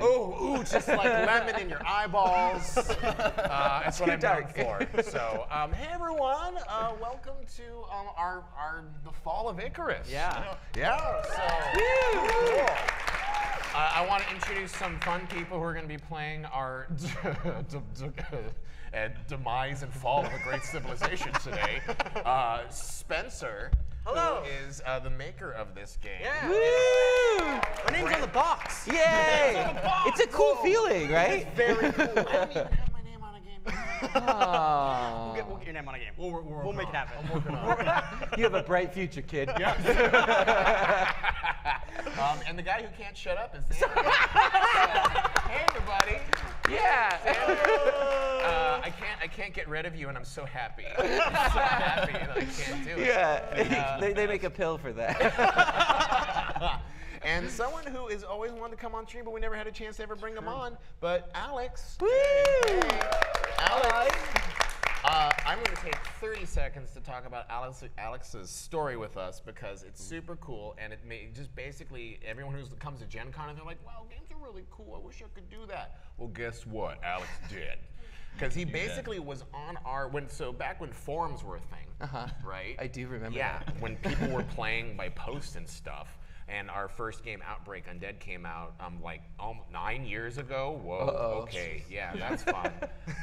lemon. Ooh, just like lemon in your eyeballs. That's what I'm known for. So, hey everyone, welcome to the fall of Icarus. Yeah. Yeah. So, cool. I want to introduce some fun people who are going to be playing our demise and fall of a great civilization today. Spenser. Hello. Who is the maker of this game. Yeah. Woo! My name's on the box. Yay! It's a cool feeling, right? It's very cool. I don't even have my name on a game yet. We'll get your name on a game. We'll make it happen. I'm working on it. You have a bright future, kid. Yeah. And the guy who can't shut up is Xander. Hey, everybody. Yeah. I can't get rid of you, and I'm so happy. I'm so happy that I can't do it. Yeah. They make a pill for that. And someone who is always wanted to come on stream, but we never had a chance to ever bring him on. But Alex. Woo! Hey, Alex. I'm going to take 30 seconds to talk about Alex's story with us because it's super cool, and it may just basically everyone who comes to Gen Con and they're like, "Wow, games are really cool. I wish I could do that." Well, guess what? Alex did. Because he basically was on back when forums were a thing, right? I do remember Yeah, that. when people were playing by post and stuff. And our first game, Outbreak Undead, came out like 9 years ago. Whoa, okay, yeah, that's fun.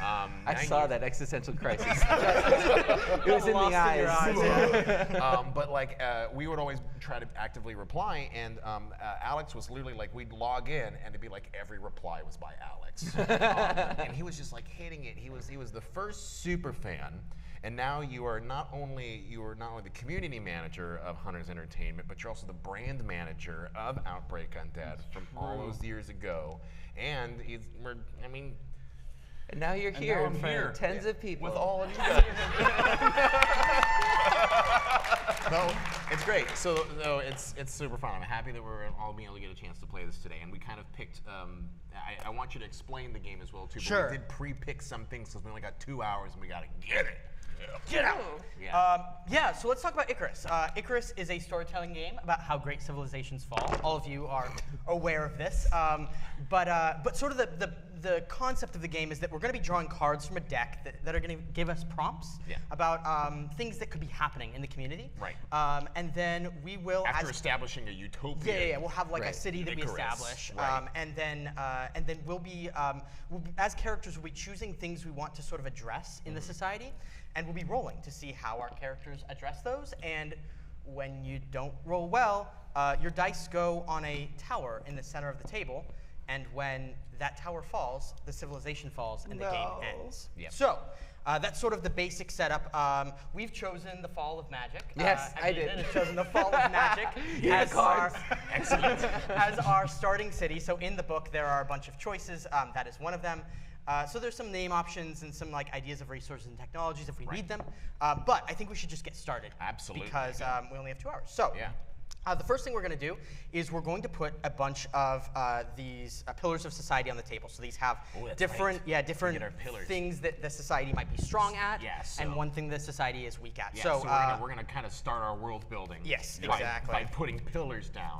I saw that existential crisis. It was in the eyes. But like, we would always try to actively reply, and Alex was literally like, we'd log in, and it'd be like every reply was by Alex, and he was just like hitting it. He was the first super fan. And now you are not only the community manager of Hunters Entertainment, but you're also the brand manager of Outbreak Undead from all those years ago. And And now you're here in front of tens of people. with all of you guys. So it's great. So it's super fun. I'm happy that we're all being able to get a chance to play this today. And we kind of picked. I want you to explain the game as well too. Sure. But we did pre-pick some things because we only got 2 hours and we got to get it. Get out. Yeah. So let's talk about Icarus. Icarus is a storytelling game about how great civilizations fall. All of you are aware of this. But sort of the concept of the game is that we're going to be drawing cards from a deck that are going to give us prompts about things that could be happening in the community. Right. And then we will, after establishing a utopia. Yeah, we'll have like a city that Icarus. we establish, Right. and then we'll be as characters we'll be choosing things we want to sort of address in the society, and we'll be rolling to see how our characters address those. And when you don't roll well, your dice go on a tower in the center of the table, and when that tower falls, the civilization falls, and the game ends. Yep. So. That's sort of the basic setup. We've chosen the Fall of Magic. Yes, I did. Has chosen the Fall of Magic as our starting city. So in the book, there are a bunch of choices. That is one of them. So there's some name options and some like ideas of resources and technologies if we need them. But I think we should just get started. Absolutely. Because we only have 2 hours. So. Yeah. The first thing we're going to do is we're going to put a bunch of these pillars of society on the table. So these have different things that the society might be strong at, and one thing the society is weak at. Yeah, so we're gonna kind of start our world building. Yes, by, exactly. By putting pillars down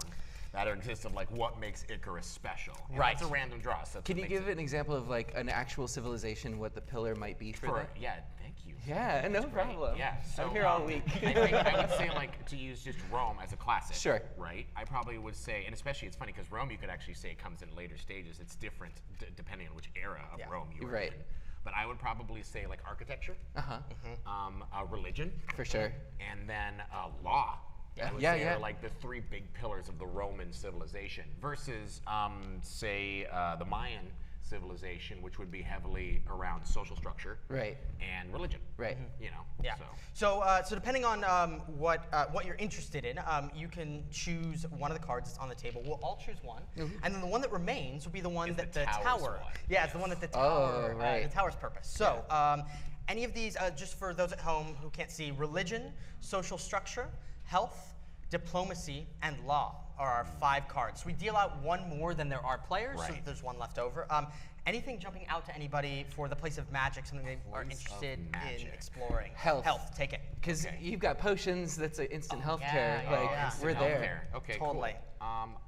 that exist of like what makes Icarus special. And Right. It's a random draw. So Can you give an example of like an actual civilization, what the pillar might be for them? Yeah, thank you. Yeah, no problem. Yeah, so I'm here all week. I would say like to use just Rome as a classic. Sure. Right. I probably would say, and especially it's funny because Rome, you could actually say comes in later stages. It's different depending on which era of Rome you were in. But I would probably say like architecture, religion, For sure. and then law. I would Yeah, say yeah. are like the 3 big pillars of the Roman civilization versus, say, the Mayan civilization, which would be heavily around social structure and religion. Right. You know. Yeah. So depending on what you're interested in, you can choose one of the cards that's on the table. We'll all choose one, and then the one that remains will be the one that the tower. Yeah, it's the one that the tower. The tower's purpose. So any of these, just for those at home who can't see, religion, social structure, health, diplomacy, and law are our 5 cards. So we deal out 1 more than there are players, so that there's 1 left over. Anything jumping out to anybody for the place of magic, something they are interested in exploring? Health. Take it. Because you've got potions, that's an instant health care. Like, we're there. Okay, Totally. cool.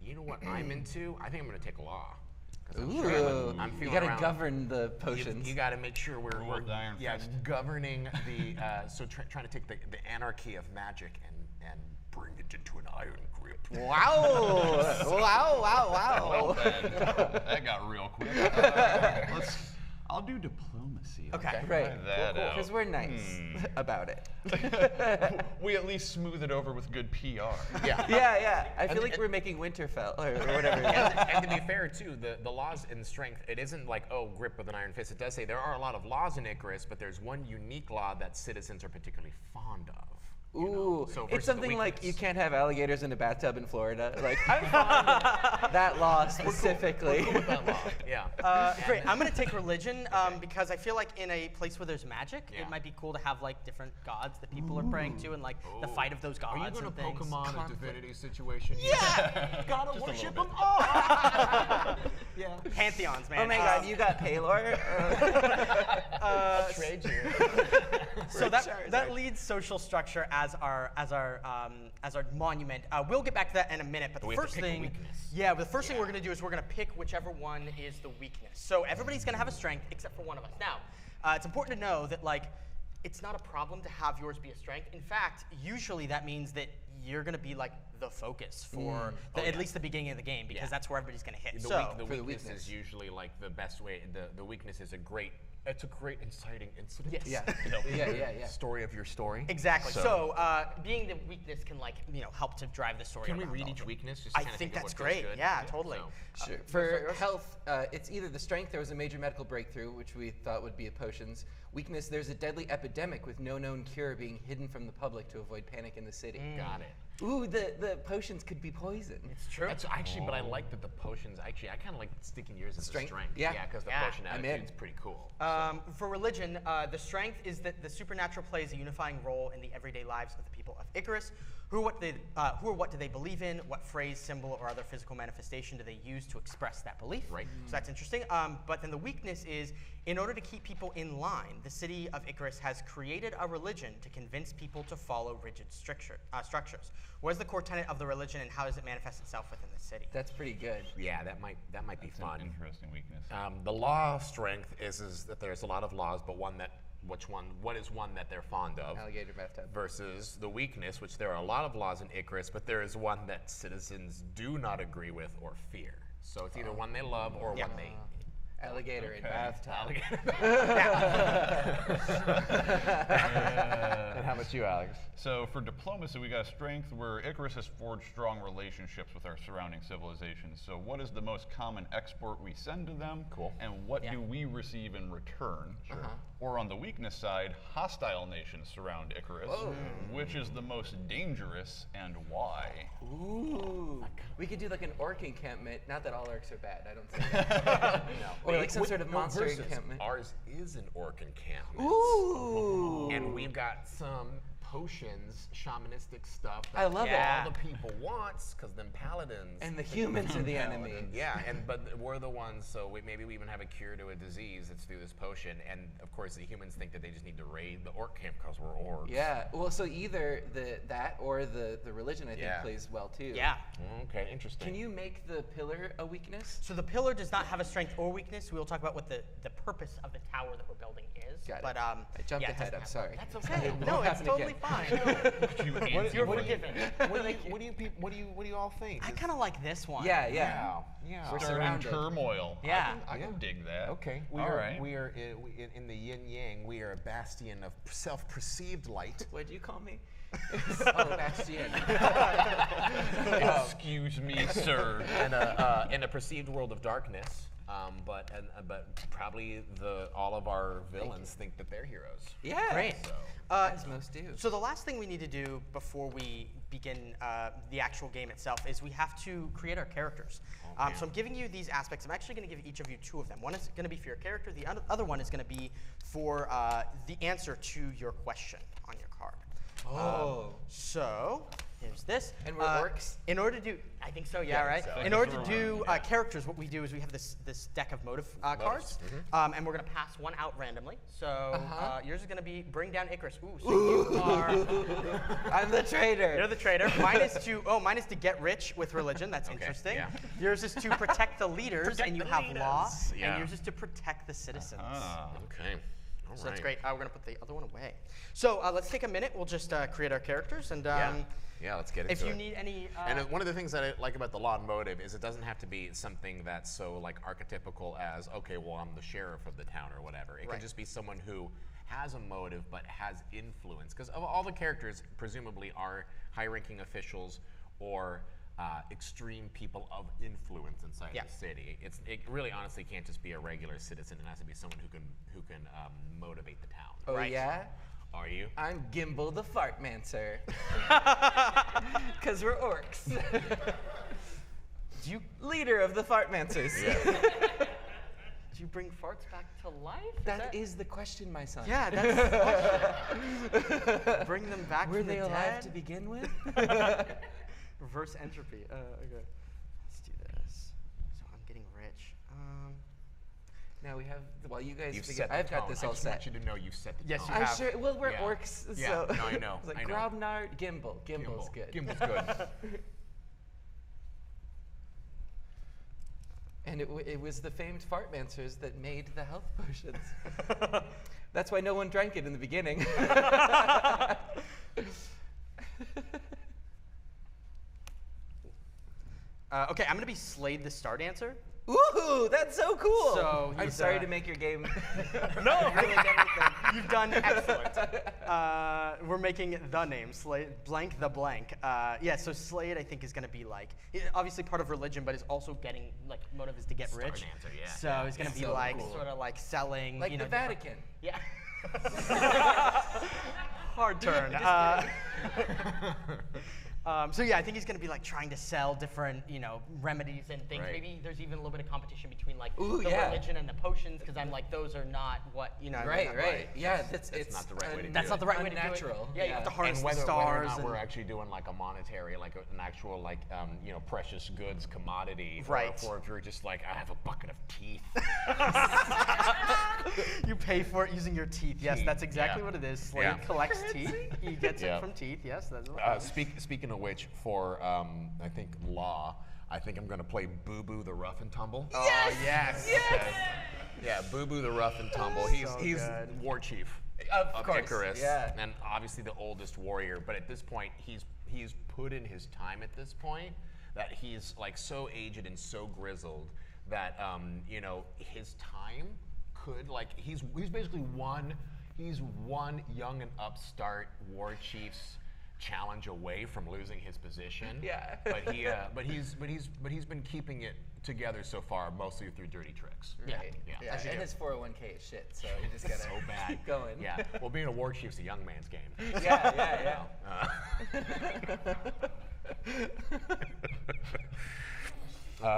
You know what I'm into? I think I'm going to take law. Ooh, I'm you feeling gotta around. govern the potions. You got to make sure we're the Iron Fist. governing the trying to take the anarchy of magic and bring it into an iron grip. Wow! Wow! Well then, that got real quick. I'll do diplomacy. Okay. Right. That out. Because we're nice about it. We at least smooth it over with good PR. Yeah. I feel like we're making Winterfell or whatever. And to be fair, too, the laws in strength, it isn't like, oh, grip with an iron fist. It does say there are a lot of laws in Icarus, but there's one unique law that citizens are particularly fond of. Ooh, So it's versus something the like you weakness. can't have alligators in a bathtub in Florida. Like, I'm fond of that law specifically. We're cool with that law. Yeah. Great. I'm going to take religion because I feel like in a place where there's magic, Yeah. it might be cool to have like different gods that people are praying to and like the fight of those gods. Are you going to and things. Pokemon a divinity situation? Yeah. Gotta Just a worship little them all. Yeah. Pantheons, man. Oh my God, you got Paylor? Trade you. So that leads social structure as our monument. We'll get back to that in a minute, but the We have to first pick a thing, weakness. the first thing we're gonna do is we're gonna pick whichever one is the weakness. So everybody's gonna have a strength except for one of us. Now, it's important to know that like, it's not a problem to have yours be a strength. In fact, usually that means that you're gonna be like the focus for at least the beginning of the game because that's where everybody's gonna hit. The weakness is usually like the best way. The weakness is a great inciting incident. Yes. Yeah. Story of your story. Exactly. So being the weakness can like help to drive the story. Can we around read all each of it. weakness? Just to I kinda think of that's what feels great. good? Yeah, totally. Sure. For health, it's either the strength, there was a major medical breakthrough, which we thought would be potions. Weakness, there's a deadly epidemic with no known cure being hidden from the public to avoid panic in the city. Got it. Ooh, the potions could be poison. It's true. That's actually, but I like that the potions. Actually, I kind of like sticking yours as Strength? a strength. Yeah. because the Yeah. potion I'm in. attitude's pretty cool. For religion, the strength is that the supernatural plays a unifying role in the everyday lives of the people of Icarus. Who or what do they believe in? What phrase, symbol, or other physical manifestation do they use to express that belief? Right. So that's interesting. But then the weakness is, in order to keep people in line, the city of Icarus has created a religion to convince people to follow rigid structures. What is the core tenet of the religion, and how does it manifest itself within the city? That's pretty good. Yeah, that might be That's fun. an interesting weakness. The law of strength is that there's a lot of laws, but what is one that they're fond of? Alligator bathtub. Versus the weakness, which there are a lot of laws in Icarus, but there is one that citizens do not agree with or fear. So it's either one they love or one they Alligator in Okay. bathtub. And how about you, Alex? So for diplomacy, we got strength where Icarus has forged strong relationships with our surrounding civilizations. So what is the most common export we send to them? Cool. And what do we receive in return? Sure. Or on the weakness side, hostile nations surround Icarus. Which is the most dangerous and why? Ooh. We could do like an orc encampment. Not that all orcs are bad. I don't say that. Or like some sort of monster encampment. Ours is an orc encampment. Ooh. And we've got some potions, shamanistic stuff that I love it. Yeah. all the people wants, because them paladins. And the humans are the enemy. Yeah, but we're the ones, so maybe we even have a cure to a disease that's through this potion. And of course, the humans think that they just need to raid the orc camp because we're orcs. Yeah. Well, so either that or the religion I think Yeah. plays well too. Yeah. Okay, interesting. Can you make the pillar a weakness? So the pillar does not have a strength or weakness. We will talk about what the purpose of the tower that we're building is. Got it. But I jumped yeah, it ahead. doesn't I'm have- sorry. That's okay. It No, won't it's happen totally again. fine. You're forgiven. What do you all think? I kind of like this one. Yeah. Yeah. We're Starting surrounded. turmoil. Yeah. I can dig that. Okay. All right. We are in the yin yang. We are a bastion of self-perceived light. What'd you call me? Oh, Bastion. Excuse me, sir. And in a perceived world of darkness. But probably all of our villains think that they're heroes. Yeah. Great. As most do. So the last thing we need to do before we begin the actual game itself is we have to create our characters. So I'm giving you these aspects. I'm actually going to give each of you two of them. One is going to be for your character. The other one is going to be for the answer to your question on your card. Oh. So here's use this. And we're orcs? In order to do, I think so, yeah, right? so. In order to do characters, what we do is we have this deck of motive cards, and we're going to pass one out randomly. So yours is going to be bring down Icarus. Ooh, so you are... I'm the traitor. You're the traitor. Mine is to get rich with religion. That's interesting. Yeah. Yours is to protect the leaders, and you have law. Yeah. And yours is to protect the citizens. Okay. All So right. that's great. We're going to put the other one away. So let's take a minute. We'll just create our characters. And Yeah, let's get into it. if you need any... And one of the things that I like about the law and motive is it doesn't have to be something that's so like archetypical as, okay, well, I'm the sheriff of the town or whatever. It can just be someone who has a motive but has influence. Because all the characters presumably are high-ranking officials or extreme people of influence inside the city. It really honestly can't just be a regular citizen. It has to be someone who can motivate the town. Oh, yeah? Are you? I'm Gimbal the Fartmancer. Because we're orcs. Leader of the Fartmancers. Do you bring farts back to life? That is the question, my son. Yeah, that's the question. Bring them back Were from the they alive dead? to begin with? Reverse entropy. Okay. Let's do this. So I'm getting rich. Now we have, while you guys You've figure, set the I've got tone. this I all just set. want you to know you've set the Yes, tone. you I'm have. sure, well, we're Yeah. orcs, Yeah, so. no, I know, It's like I know. Grobnar, Gimbal. Gimbal's good. Gimbal's good. And it was the famed Fartmancers that made the health potions. That's why no one drank it in the beginning. Okay, I'm going to be Slade the Star Dancer. Ooh, that's so cool. So I'm he's, sorry to make your game. No, you've done excellent. We're making the name, Slade, blank the blank. Yeah, so Slade, I think, is going to be like, obviously part of religion, but is also getting, like, motive is to get Star rich. Dancer, yeah. So he's going to be So like, cool. sort of like selling, Like you know, the Vatican. Yeah. Hard turn. So yeah, I think he's going to be like trying to sell different, you know, remedies and things. Right. Maybe there's even a little bit of competition between like Ooh, the yeah. religion and the potions, because I'm like, those are not what, you know. Right, not right. Yeah, it's not the right way to do That's it. not the right way to do it. Unnatural. Yeah, you have to harness And the whether or stars. not and we're actually doing like a monetary, like an actual like you know, precious goods commodity, Right. or if you're just like, I have a bucket of teeth. you pay for it using your teeth. Yes, Teeth, that's exactly yeah. what it is. Slade Yeah. collects teeth. He gets Yeah. it from teeth. Yes, that's what Speaking of which, for I think law, I think I'm going to play Boo Boo the Rough and Tumble. Oh, yes. Okay. Yeah, Boo Boo the Rough and Tumble. He's So he's good. war chief Of course, Icarus, yeah. and obviously the oldest warrior. But at this point, he's put in his time. At this point, that he's like so aged and so grizzled that you know, his time could, like, he's basically one young and upstart war chief's challenge away from losing his position. Yeah. But he's been keeping it together so far, mostly through dirty tricks. Right. Yeah. As you And do. his 401k is shit, so you just gotta So bad. keep going. Yeah. Well, being a war chief's a young man's game. Yeah.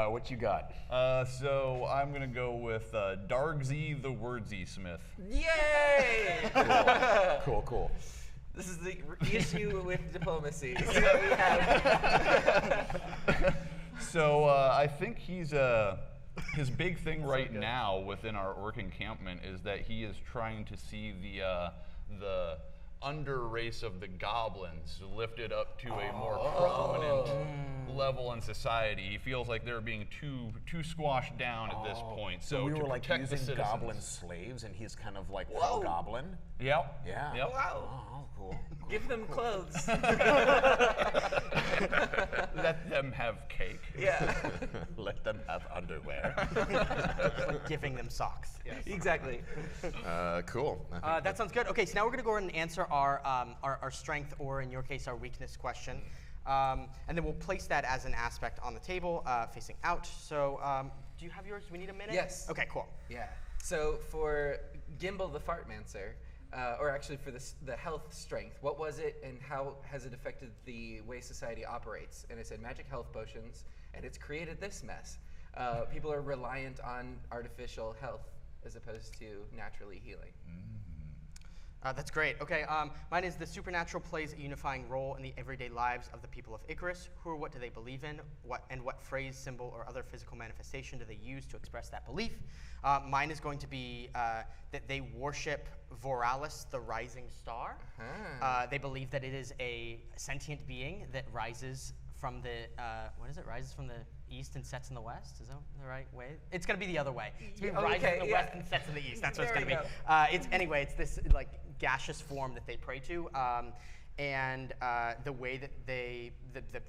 What you got? So I'm gonna go with Dargsy the Wordsy Smith. Yay! Cool. This is the issue with diplomacy. So we have. So I think he's his big thing right now within our orc encampment is that he is trying to see the under race of the goblins lifted up to a more prominent level in society. He feels like they're being too squashed down at this point. So we to were like protect the using citizens. goblin slaves, and he's kind of like pro-goblin. Yep. Yeah. Yep. Wow. Oh, cool. Give them clothes. Let them have cake. Yeah. Let them have underwear. It's like giving them socks. Yes. Exactly. Cool. That sounds good. Okay, so now we're going to go ahead and answer our strength, or in your case, our weakness question. And then we'll place that as an aspect on the table, facing out. So do you have yours? Do we need a minute? Yes. Okay, cool. Yeah. So for Gimbal the Fartmancer, or actually for the health strength, what was it and how has it affected the way society operates? And I said magic health potions, and it's created this mess. People are reliant on artificial health as opposed to naturally healing. That's great. Okay, mine is the supernatural plays a unifying role in the everyday lives of the people of Icarus. Who or what do they believe in? What phrase, symbol, or other physical manifestation do they use to express that belief? Mine is going to be that they worship Borealis, the rising star. They believe that it is a sentient being that rises from the, rises from the east and sets in the west? Is that the right way? It's going to be the other way. It's going to be rises in the west and sets in the east. That's what it's going to be. It's this like gaseous form that they pray to. And the way that the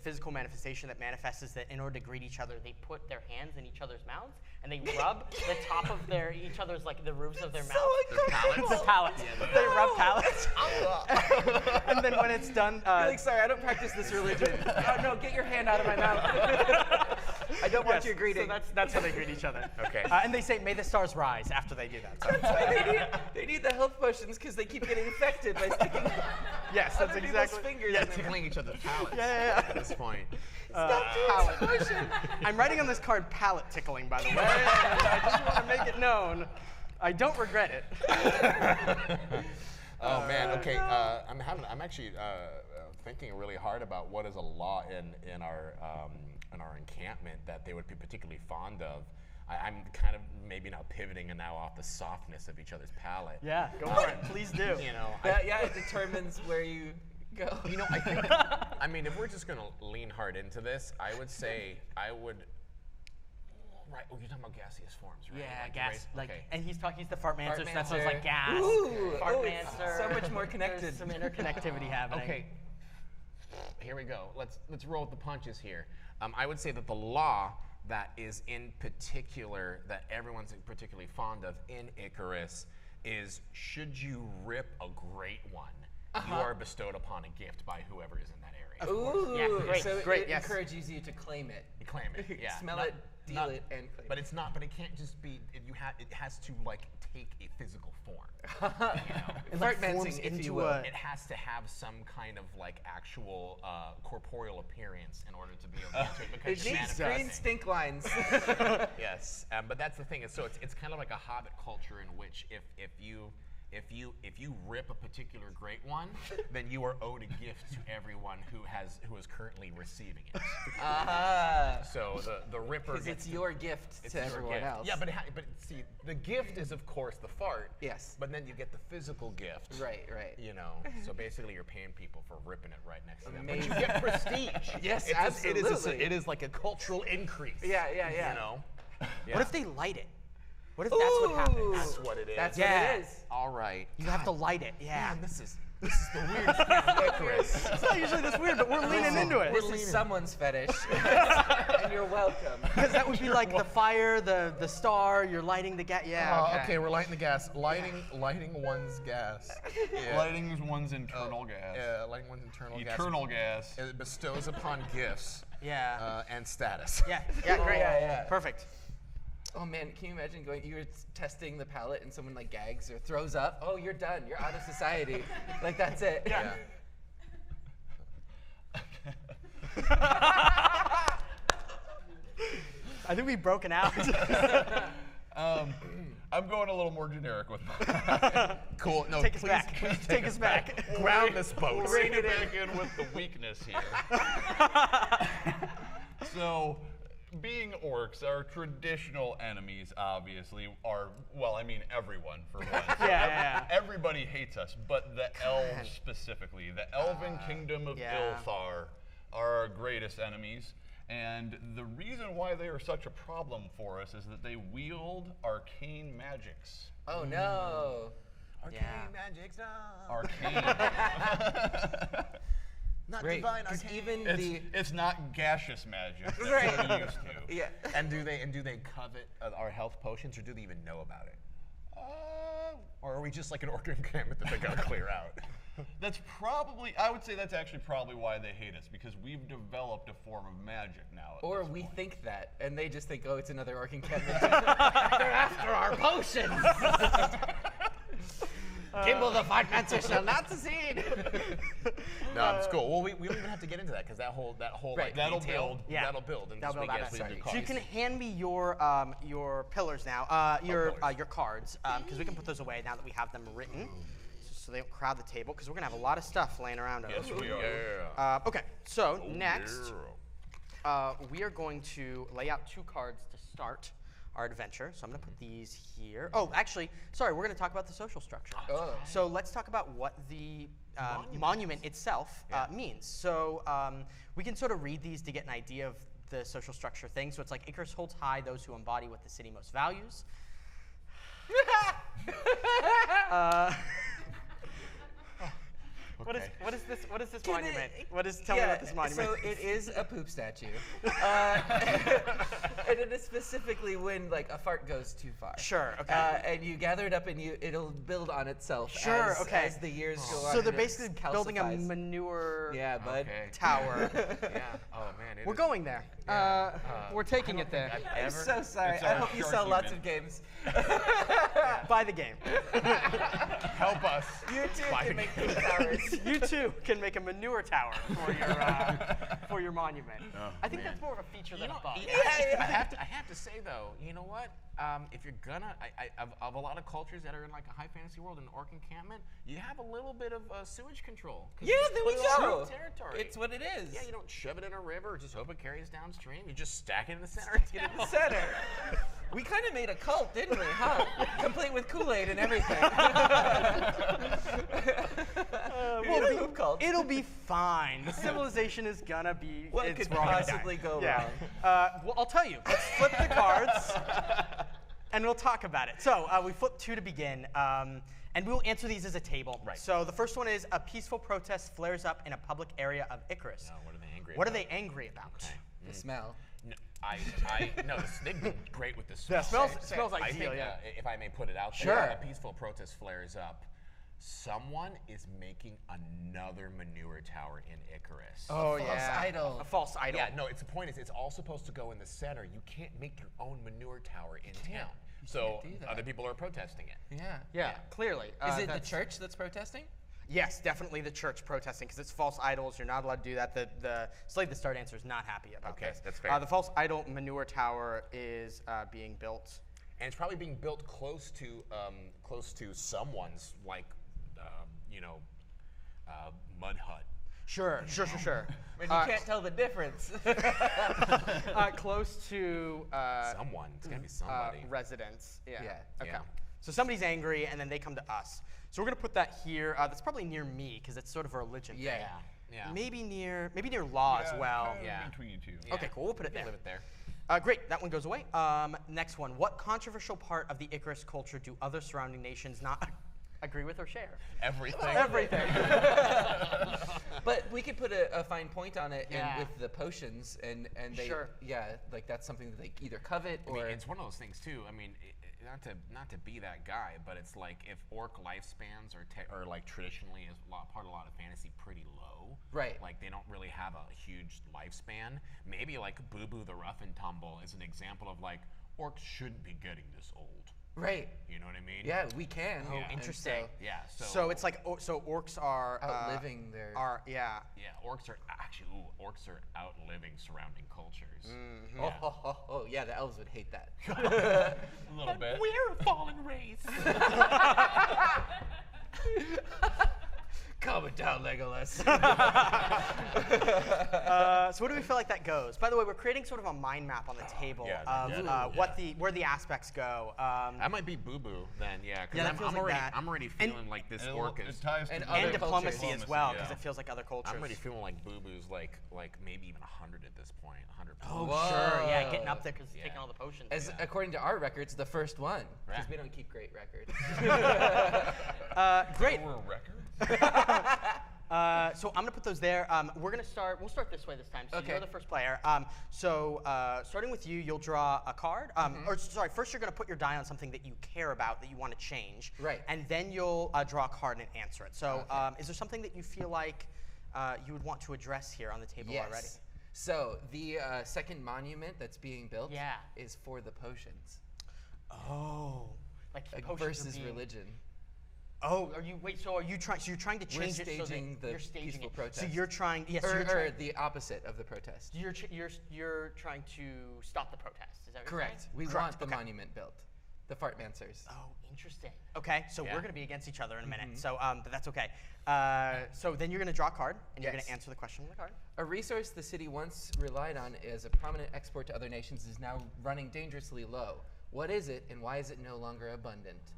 physical manifestation that manifests is that in order to greet each other, they put their hands in each other's mouths and they rub the top of each other's, like the roofs of their mouths. Their palates? The palates. Yeah, they rub palates. And then when it's done, you're like, sorry, I don't practice this religion. Oh no, get your hand out of my mouth. I don't want your greeting. So that's how they greet each other. Okay. And they say, "May the stars rise" after they do that. So. That's why they need the health potions because they keep getting infected by sticking. Yes, that's exactly. Fingers Yeah, tickling each other's palates. Yeah. At this point. Palate. I'm writing on this card palate tickling, by the way. And I just want to make it known. I don't regret it. Oh man. Okay. I'm actually thinking really hard about what is a law in our encampment that they would be particularly fond of. I'm kind of maybe now pivoting and now off the softness of each other's palate. Yeah, go for it. Please do. You know. It determines where you go. You know, I think. I mean, if we're just gonna lean hard into this, I would say I would. Right. Oh, you're talking about gaseous forms, right? Yeah, like gas. Okay. And he's the fartmancer, so that's Fartmancer. what's like gas. Ooh, Fartmancer. so much more connected. There's some interconnectivity happening. Okay. Here we go. Let's roll with the punches here. I would say that the law that is in particular, that everyone's particularly fond of in Icarus, is should you rip a great one, you are bestowed upon a gift by whoever is in that area. Ooh, Yeah, great, so great, it yes. encourages you to claim it. You claim it, yeah. Smell it, deal it, and claim But it. it's not. But it can't just be. It has to like take a physical form. You know? It like Fartmancing, forms if you into will. a. It has to have some kind of like actual corporeal appearance in order to be able to. Because It needs green stink lines. Yes, but that's the thing. So it's kind of like a hobbit culture in which if you rip a particular great one, then you are owed a gift to everyone who is currently receiving it. So the ripper. Because it's your gift It's to your everyone gift. else. Yeah, but see, the gift is of course the fart. Yes. But then you get the physical gift. Right. You know, so basically you're paying people for ripping it right next to them. But Amazing. you get prestige. Yes, It is like a cultural increase. Yeah. You know. Yeah. What if they light it? What if that's what happens? That's what it is. That's Yeah. what it is. All right. You have to light it. Yeah. Man, this is the weirdest thing of Icarus. It's not usually this weird, but we're leaning into it. This is someone's fetish, and you're welcome. Because that would be like the fire, the star, you're lighting the gas. Yeah. Okay, we're lighting the gas. Lighting one's gas. Yeah. Lighting one's internal gas. Yeah, lighting one's internal gas. Eternal gas. It bestows upon gifts Yeah. and status. Yeah. Great. Yeah. Perfect. Oh man, can you imagine you were testing the palate and someone like gags or throws up? Oh, you're done. You're out of society. Like that's it. Yeah. I think we've broken out. I'm going a little more generic with mine. Cool. No, Take us please, back. please Take us back. ground this boat. Bring it back in with the weakness here. So, being orcs, our traditional enemies obviously are, well, I mean everyone for one. Yeah. Everybody hates us, but the elves specifically. The elven kingdom of Yeah. Ilthar are our greatest enemies. And the reason why they are such a problem for us is that they wield arcane magics. Oh no. Arcane magic's done. Arcane. Not Right. divine 'Cause arcane. even It's not gaseous magic. That's Right. what we're used to. Yeah. And do they covet our health potions, or do they even know about it? Or are we just like an orc encampment that they gotta clear out? That's probably, I would say that's actually probably why they hate us, because we've developed a form of magic now. at Or this we point. think that, and they just think, oh, it's another orc encampment. They're after our potions. Kimball the Fartmancer shall not succeed. No, it's cool. Well, we don't even have to get into that because that whole Right. like, That'll detail, build. Yeah. that'll build. And That'll build as out we that. do So cards. you can hand me your pillars now, your pillars. cards, because we can put those away now that we have them written. So so they don't crowd the table, because we're going to have a lot of stuff laying around. Yes, we are. Okay, so next, we are going to lay out 2 cards to start our adventure. So I'm going to put these here. Oh, actually, sorry, we're going to talk about the social structure. So let's talk about what the monument itself means. So we can sort of read these to get an idea of the social structure thing. So it's like Icarus holds high those who embody what the city most values. What is this monument? Tell me about this monument. So it is a poop statue. And it is specifically when like a fart goes too far. Sure, okay. And you gather it up and it'll build on itself as the years go on. So they're basically building a manure tower. Oh man. We're going there. We're taking it there. I'm so sorry. I hope you sell lots of games. Buy the game. Help us. You too can make poop towers. You too can make a manure tower for your monument. I think that's more of a feature than a bug. I have to say though, you know what? If you're gonna, of a lot of cultures that are in like a high fantasy world in orc encampment, you have a little bit of sewage control. Yeah, there we go. Territory. It's what it is. Yeah, you don't shove it in a river or just hope it carries downstream. You just stack it in the center. Get in the center. We kind of made a cult, didn't we? Huh? Complete with Kool-Aid and everything. It'll be fine. The civilization is gonna be. What could possibly go wrong? Well, I'll tell you. Let's flip the cards, and we'll talk about it. So we flip 2 to begin, and we'll answer these as a table. Right. So the first one is a peaceful protest flares up in a public area of Icarus. No, what are they angry about? What are they angry about? Okay. The smell. No, they'd be great with the smell. Yeah, smells I ideal, think, if I may put it out there, Sure. a peaceful protest flares up. Someone is making another manure tower in Icarus. Oh, false idol. A false idol. Yeah, no, the point is it's all supposed to go in the center. You can't make your own manure tower in town. So do that. other people are protesting it. Yeah, clearly. Is it the church that's protesting? Yes, definitely the church protesting, because it's false idols. You're not allowed to do that. The Slay the Start answer is not happy about Okay, this. that's fair. The false idol manure tower is being built. And it's probably being built close to someone's mud hut. Sure. And you can't tell the difference. Close to Someone. It's gonna be somebody. residents. Yeah. Okay. Yeah. So somebody's angry, and then they come to us. So we're gonna put that here. That's probably near me, because it's sort of a religion thing. Yeah. Maybe near law as well. Kind of Yeah. between you two. Okay, cool. We'll put it there. Leave it there. Great, that one goes away. Next one. What controversial part of the Icarus culture do other surrounding nations not agree with or share? Everything. Everything. But we could put a fine point on it Yeah. with the potions, and they, Sure. like that's something that they either covet or. I mean, it's one of those things too. I mean, not to be that guy, but it's like if orc lifespans are like traditionally as part of a lot of fantasy pretty low. Right. Like they don't really have a huge lifespan. Maybe like Boo Boo the Rough and Tumble is an example of like orcs shouldn't be getting this old. Right. You know what I mean? Yeah, we can. Oh, And interesting. Yeah. So it's like orcs are outliving their. yeah. Yeah, orcs are outliving surrounding cultures. Mm-hmm. Oh, yeah, the elves would hate that. A little bit. We're a fallen race. Calm it down, Legolas. So where do we feel like that goes? By the way, we're creating sort of a mind map on the table of where the aspects go. That might be Boo Boo then, yeah. Because that feels like that. I'm already feeling like this orc is. It ties to and the other And diplomacy cultures. as well, because Yeah. it feels like other cultures. I'm already feeling like Boo Boo's like maybe even 100 at this point. 100. Oh, Whoa. sure. Yeah, getting up there because Yeah. taking all the potions. As according to our records, the first one, because Right. we don't keep great records. Great. We're a record. So I'm gonna put those there. We're gonna start. We'll start this way this time. So Okay. you're the first player. Starting with you, you'll draw a card. Or sorry, first you're gonna put your die on something that you care about that you want to change. Right. And then you'll draw a card and answer it. So is there something that you feel like you would want to address here on the table Yes. already? So the second monument that's being built Yeah. is for the potions Oh, like like, potions are versus being- religion. Oh, are you wait? So are you trying? So you're trying to change it so that staging the you're staging peaceful it. protest. So you're trying. Yes. so Or, you're trying, or the opposite of the protest. you're trying to stop the protest. Is that what you're Correct. saying? We Correct, want the okay. monument built. the Fartmancers. Oh, interesting. Okay, so Yeah. we're going to be against each other in a minute. So but that's okay. So then you're going to draw a card, and you're going Yes. to answer the question on the card. A resource the city once relied on as a prominent export to other nations is now running dangerously low. What is it, and why is it no longer abundant?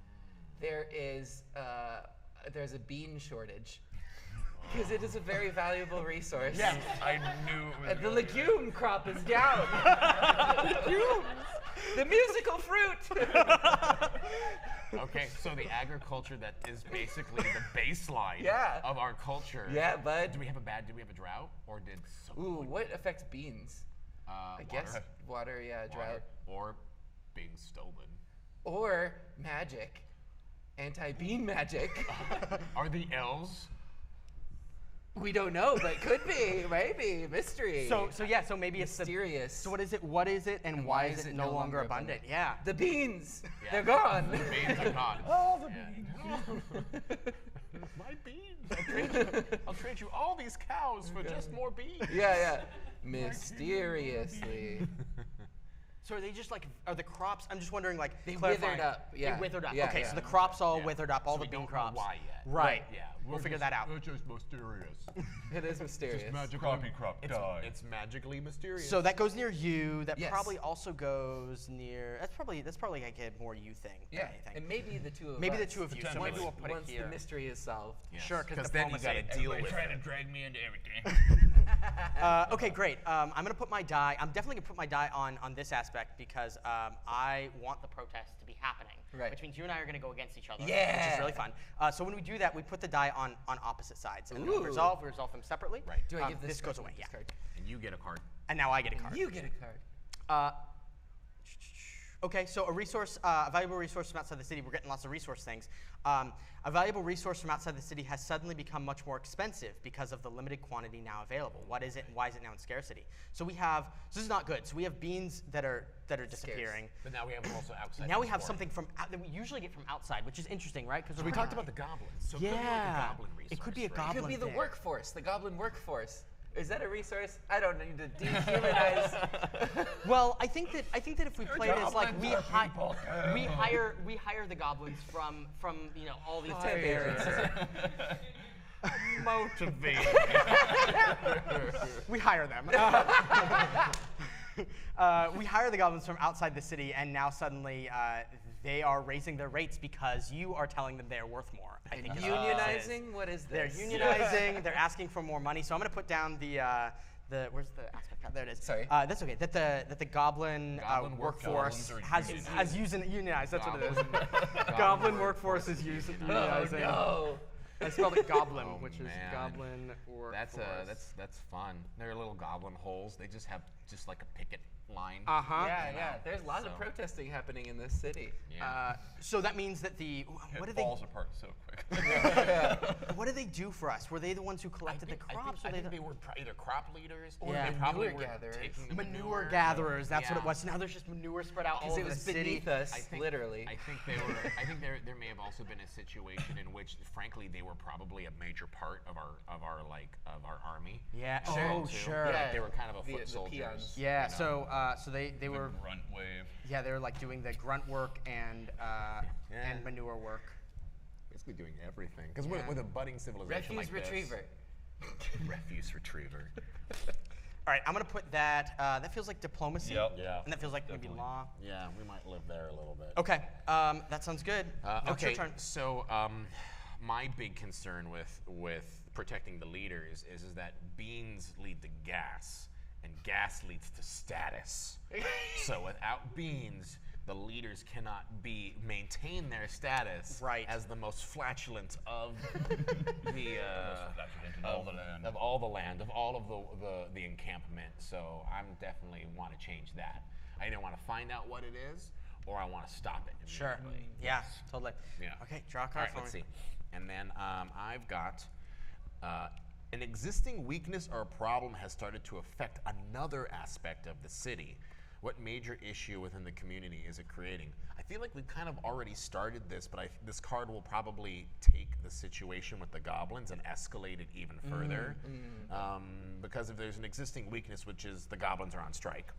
There's a bean shortage, because it is a very valuable resource. Yeah. I knew it was And the gonna be legume crop is down. Legumes! The musical fruit! Okay, so the agriculture that is basically the baseline Yeah. of our culture. Yeah, bud. Did we have a drought, or did Ooh, what affects beans? I guess water, drought. or being stolen. Or magic. Anti-bean magic. Are the elves? We don't know, but could be, maybe. Mystery. So maybe it's mysterious. So what is it, and why is it no longer abundant? Yeah. The beans. Yeah. They're gone. The beans are gone. All the beans. My beans. I'll trade you all these cows for just more beans. Yeah. Mysteriously. So are they just are the crops? I'm just wondering, They clarifying. withered up, yeah. They withered up. Yeah, okay, yeah. so the crops all Yeah. withered up, all So the we bean don't know crops. why yet. Right. Yeah. We'll figure that out. We're just mysterious. It is mysterious. Crappy crop died. It's magically mysterious. So that goes near you. That Yes. probably also goes near. That's probably like a more you thing than Yeah, anything. and maybe the two of us. Maybe the two of you. So maybe we'll put it Once here. the mystery is solved. Yes. Sure, 'cause then you diplomacy. gotta deal with trying to it. drag me into everything. Okay, great. I'm gonna put my die. I'm definitely gonna put my die on this aspect because I want the protest to be happening. Right. Which means you and I are gonna go against each other. Which Yeah. is really fun. So when we do that, we put the die on opposite sides, and then we Ooh. resolve them separately. Right. Do I give this goes card away? or Yeah. this card? And you get a card. And now I get a card. You get a card. Okay, so a valuable resource from outside the city. We're getting lots of resource things. A valuable resource from outside the city has suddenly become much more expensive because of the limited quantity now available. What is it, and why is it now in scarcity? So this is not good. So we have beans that are disappearing. But now we have also outside. Now we have support. something that we usually get from outside, which is interesting, right? Because So we talked about the goblins. So it could be like a Yeah. goblin resource, It could be a right? It goblin could be the thing. workforce, the goblin workforce. Is that a resource? I don't need to dehumanize. Well, I think that if we play this like we people. hire the goblins from all these barbarians. Motivate. We hire them. We hire the goblins from outside the city, and now suddenly they are raising their rates because you are telling them they are worth more. I think is what this is. Unionizing? What is They're this? unionizing. They're asking for more money. So I'm going to put down the where's the aspect card? There it is. Sorry. That's okay. That the goblin, Goblin workforce goblins are has unionized. That's what it is. Goblin workforce is unionizing. No. I spelled it goblin, Oh, which is man. goblin workforce. That's fun. They're little goblin holes. They just have like a picket line. Uh-huh. Yeah. There's a lot of So- protesting happening in this city. Yeah. So that means that what It did falls apart so quick. what did they do for us? Were they the ones who collected the crops? I or think they were either crop leaders or Yeah. they probably Manure were gatherers. taking the manure gatherers? That's what it Yeah. was. Now there's just manure spread out all Because over it was the city. beneath us, I think, literally. I think they were. I think there may have also been a situation in which, frankly, they were probably a major part of our army. Yeah. Sure. Oh, too. sure. Like, they were kind of a The foot soldiers. peons. Yeah. you know. So they were Grunt wave. they were like doing the grunt work and manure work. basically doing everything. Because Yeah. with a budding civilization Refuse like retriever. this, refuse retriever. All right, I'm gonna put that. That feels like diplomacy. Yep. Yeah. And that feels like maybe law. Yeah, we might live there a little bit. Okay. That sounds good. Now it's your Okay, turn. so my big concern with protecting the leaders is that beans lead to gas, and gas leads to status. So without beans, the leaders cannot maintain their status Right. as the most flatulent of the flatulent in all the land. of all the land, of all of the encampment. So I'm definitely want to change that. I either want to find out what it is, or I want to stop it. Sure. immediately. Yeah. Totally. Yeah. Okay. Draw a All card right, for let's me. see. And then I've got an existing weakness or problem has started to affect another aspect of the city. What major issue within the community is it creating? I feel like we've kind of already started this, but this card will probably take the situation with the goblins and escalate it even further. Because if there's an existing weakness, which is the goblins are on strike,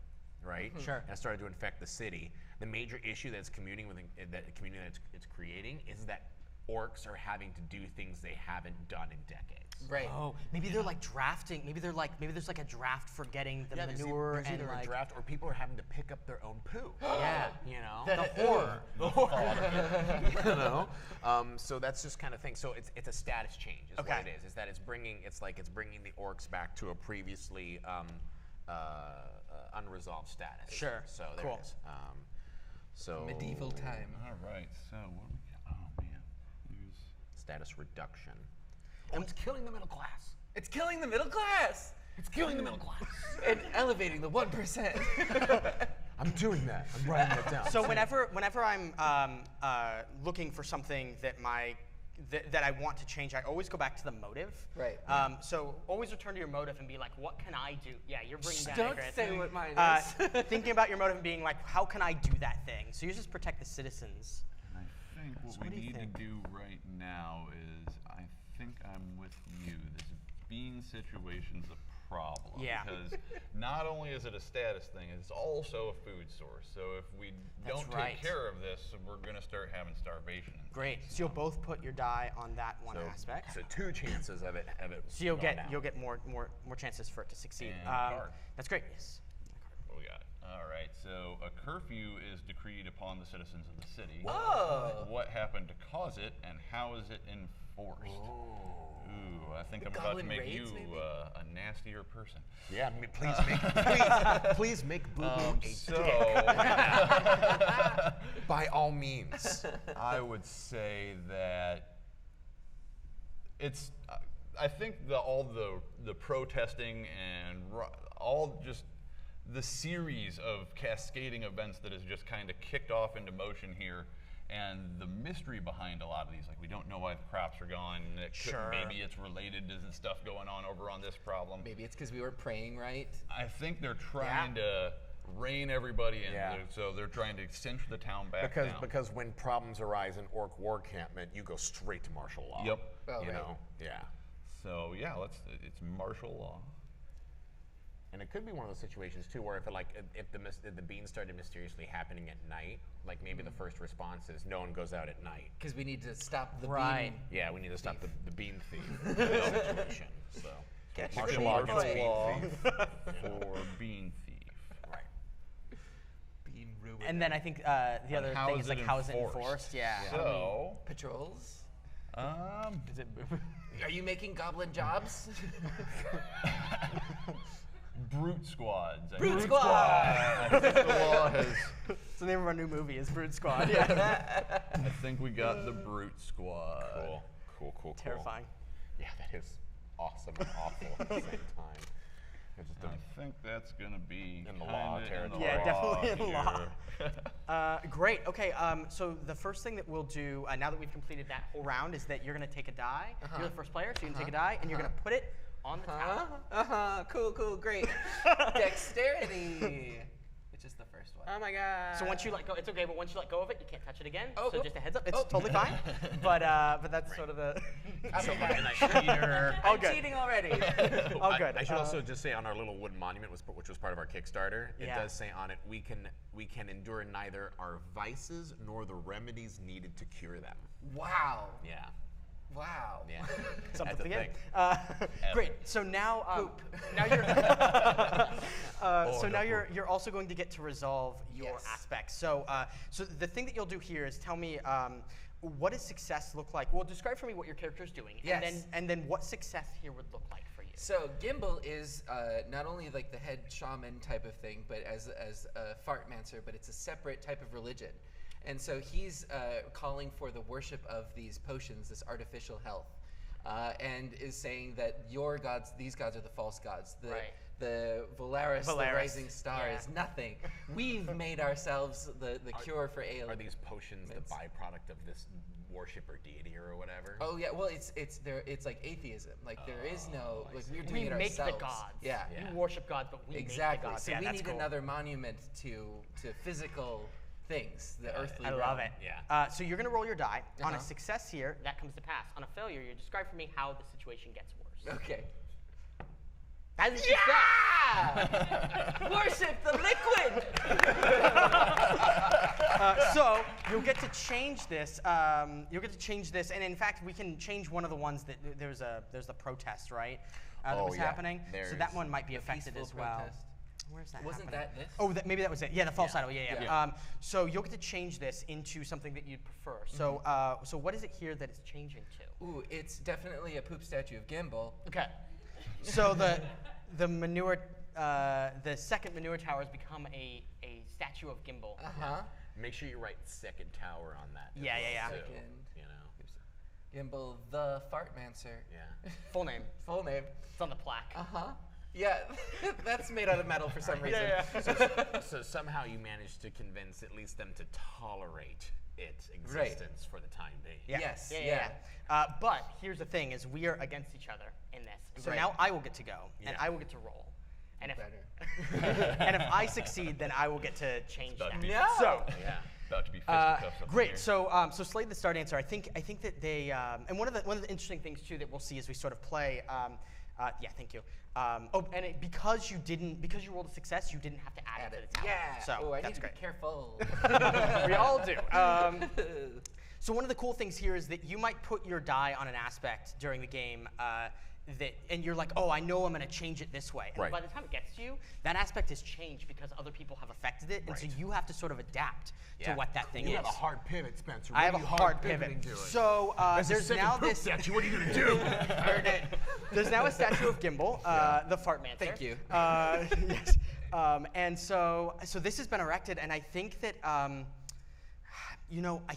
right? Sure. And it started to infect the city. The major issue that the community that it's creating is that orcs are having to do things they haven't done in decades. Right. Oh, maybe they're like drafting. Maybe there's like a draft for getting the manure there's and either like a draft or people are having to pick up their own poo. yeah, You know. the horror. You know. So that's just kind of thing. So it's a status change. Is what it is. Is that it's bringing the orcs back to a previously unresolved status. Sure. So there Cool. it is. So Medieval time. All right. So what do we got? Oh man. There's status reduction. And it's killing the middle class. It's killing the middle class It's killing the middle class. and elevating the 1%. I'm doing that. I'm writing that down. So whenever I'm looking for something that I want to change, I always go back to the motive. Right. So always return to your motive and be like, what can I do? Yeah, you're bringing that. Don't say what mine is. Thinking about your motive and being like, how can I do that thing? So you just protect the citizens. And I think what what we do you need think? to do right now is, I think I'm with you. This bean situation's a problem. Yeah. Because not only is it a status thing, it's also a food source. So if we That's don't right. take care of this, we're going to start having starvation. and Great. things. So you'll both put your die on that one aspect. So 2 chances of it. So you'll going get down. more chances for it to succeed. And card. That's great. Yes. What we got? All right. So a curfew is decreed upon the citizens of the city. Oh. What happened to cause it, and how is it enforced? Ooh, I think I'm about to Goblin make raids, you maybe? a nastier person. Yeah, please make Boo Boo a So by all means. I would say that it's. I think all the protesting and all just the series of cascading events that has just kind of kicked off into motion here, and the mystery behind a lot of these, like we don't know why the crops are gone. And it could, Sure. maybe it's related to the stuff going on over on this problem. Maybe it's because we weren't praying right. I think they're trying to rein everybody in. Yeah. So they're trying to cinch the town back down. Because when problems arise in orc war campment, you go straight to martial law. Yep. Oh, You right. know. Yeah. So yeah, it's martial law. And it could be one of those situations too, where if the beans started mysteriously happening at night, like maybe the first response is no one goes out at night. Because we need to stop the Right. bean. Yeah, we need to stop the bean thief situation. So Catch martial the law bean against boy. bean law thief. for bean thief. Right. Bean ruined. And then I think the other how thing is is it like how is it enforced? enforced? Yeah. So, Patrols. Is it Are you making goblin jobs? brute squads. I Brute think. squad. I think the law has. It's the name of our new movie is Brood Squad. Yeah. I think we got the brute squad. Cool. Terrifying. Yeah, that is awesome and awful at the same time. It's just I think that's gonna be In the law kinda territory. Yeah, law definitely in law. here. Great. Okay. So the first thing that we'll do now that we've completed that whole round is that you're going to take a die. You're the first player, so you're going to take a die and you're going to put it on the tower. Cool, great. Dexterity. It's just the first one. Oh my god. So once you let go, it's okay, but once you let go of it, you can't touch it again. Oh, so oh. just a heads up, it's Oh. totally fine. But that's sort of the. cheater. All I'm good. cheating already. All good. I should also just say on our little wooden monument, which was part of our Kickstarter, it Yeah. does say on it we can endure neither our vices nor the remedies needed to cure them. Wow. Yeah. Wow. Yeah. Something That's to a get. thing. Great. So now, now you're you're also going to get to resolve your Yes. aspects. So so the thing that you'll do here is tell me what does success look like? Well, describe for me what your character is doing, Yes. and then what success here would look like for you. So Gimbal is not only like the head shaman type of thing, but as a fartmancer, but it's a separate type of religion. And so he's calling for the worship of these potions, this artificial health, and is saying that your gods, these gods are the false gods. The Valaris, the rising star, is nothing. We've made ourselves the cure for ailments. Are these potions the byproduct of this worship or deity or whatever? Oh yeah, well it's like atheism. Like there is no like we're doing We it make ourselves. the gods. Yeah. You worship gods, but we Exactly. make the gods. So Yeah, we that's need cool. another monument to physical things, the earthly I realm. love it. Yeah. So you're going to roll your die. On a Uh-huh. success here, that comes to pass. On a failure, you describe for me how the situation gets worse. Okay. That is a success. Yeah! Worship the liquid! So you'll get to change this. And in fact, we can change one of the ones that there's the protest, right? That was happening. So that one might be affected as well. Protest. Where's that? Wasn't happening? that this? Oh, maybe that was it. Yeah, the false idol. Yeah. Yeah. So you'll get to change this into something that you'd prefer. So, so what is it here that it's changing to? Ooh, it's definitely a poop statue of Gimbal. Okay. So the manure, the second manure tower has become a statue of Gimbal. Make sure you write second tower on that. Yeah. Too, Second. you know. Gimbal the Fartmancer. Yeah. Full name. Full name. It's on the plaque. Yeah, that's made out of metal for some reason. So somehow you managed to convince at least them to tolerate its existence for the time being. Yeah. Yes. Yeah. But here's the thing: is we are against each other in this. So Right. now I will get to go, and I will get to roll. And if Better. and if I succeed, then I will get to change About to that. be- No! So. Yeah. About to be fisticuffs up in Great. here. So, so Slade the Star Dancer. I think that they and one of the interesting things too that we'll see as we sort of play. Yeah, thank you. And because you rolled a success, you didn't have to add it to the tower. Yeah. So I that's need to great. be careful. We all do. So one of the cool things here is that you might put your die on an aspect during the game and you're like, oh, I know I'm going to change it this way. And Right. by the time it gets to you, that aspect has changed because other people have affected it, and so you have to sort of adapt to what that thing You is. have a hard pivot, Spencer. I What have are a you hard pivoting pivot. doing? So That's there's a now second poop this. statue. What are you gonna do? There's now a statue of Gimbal, the Fartmancer. Thank you. Yes. And so this has been erected, and I think that, I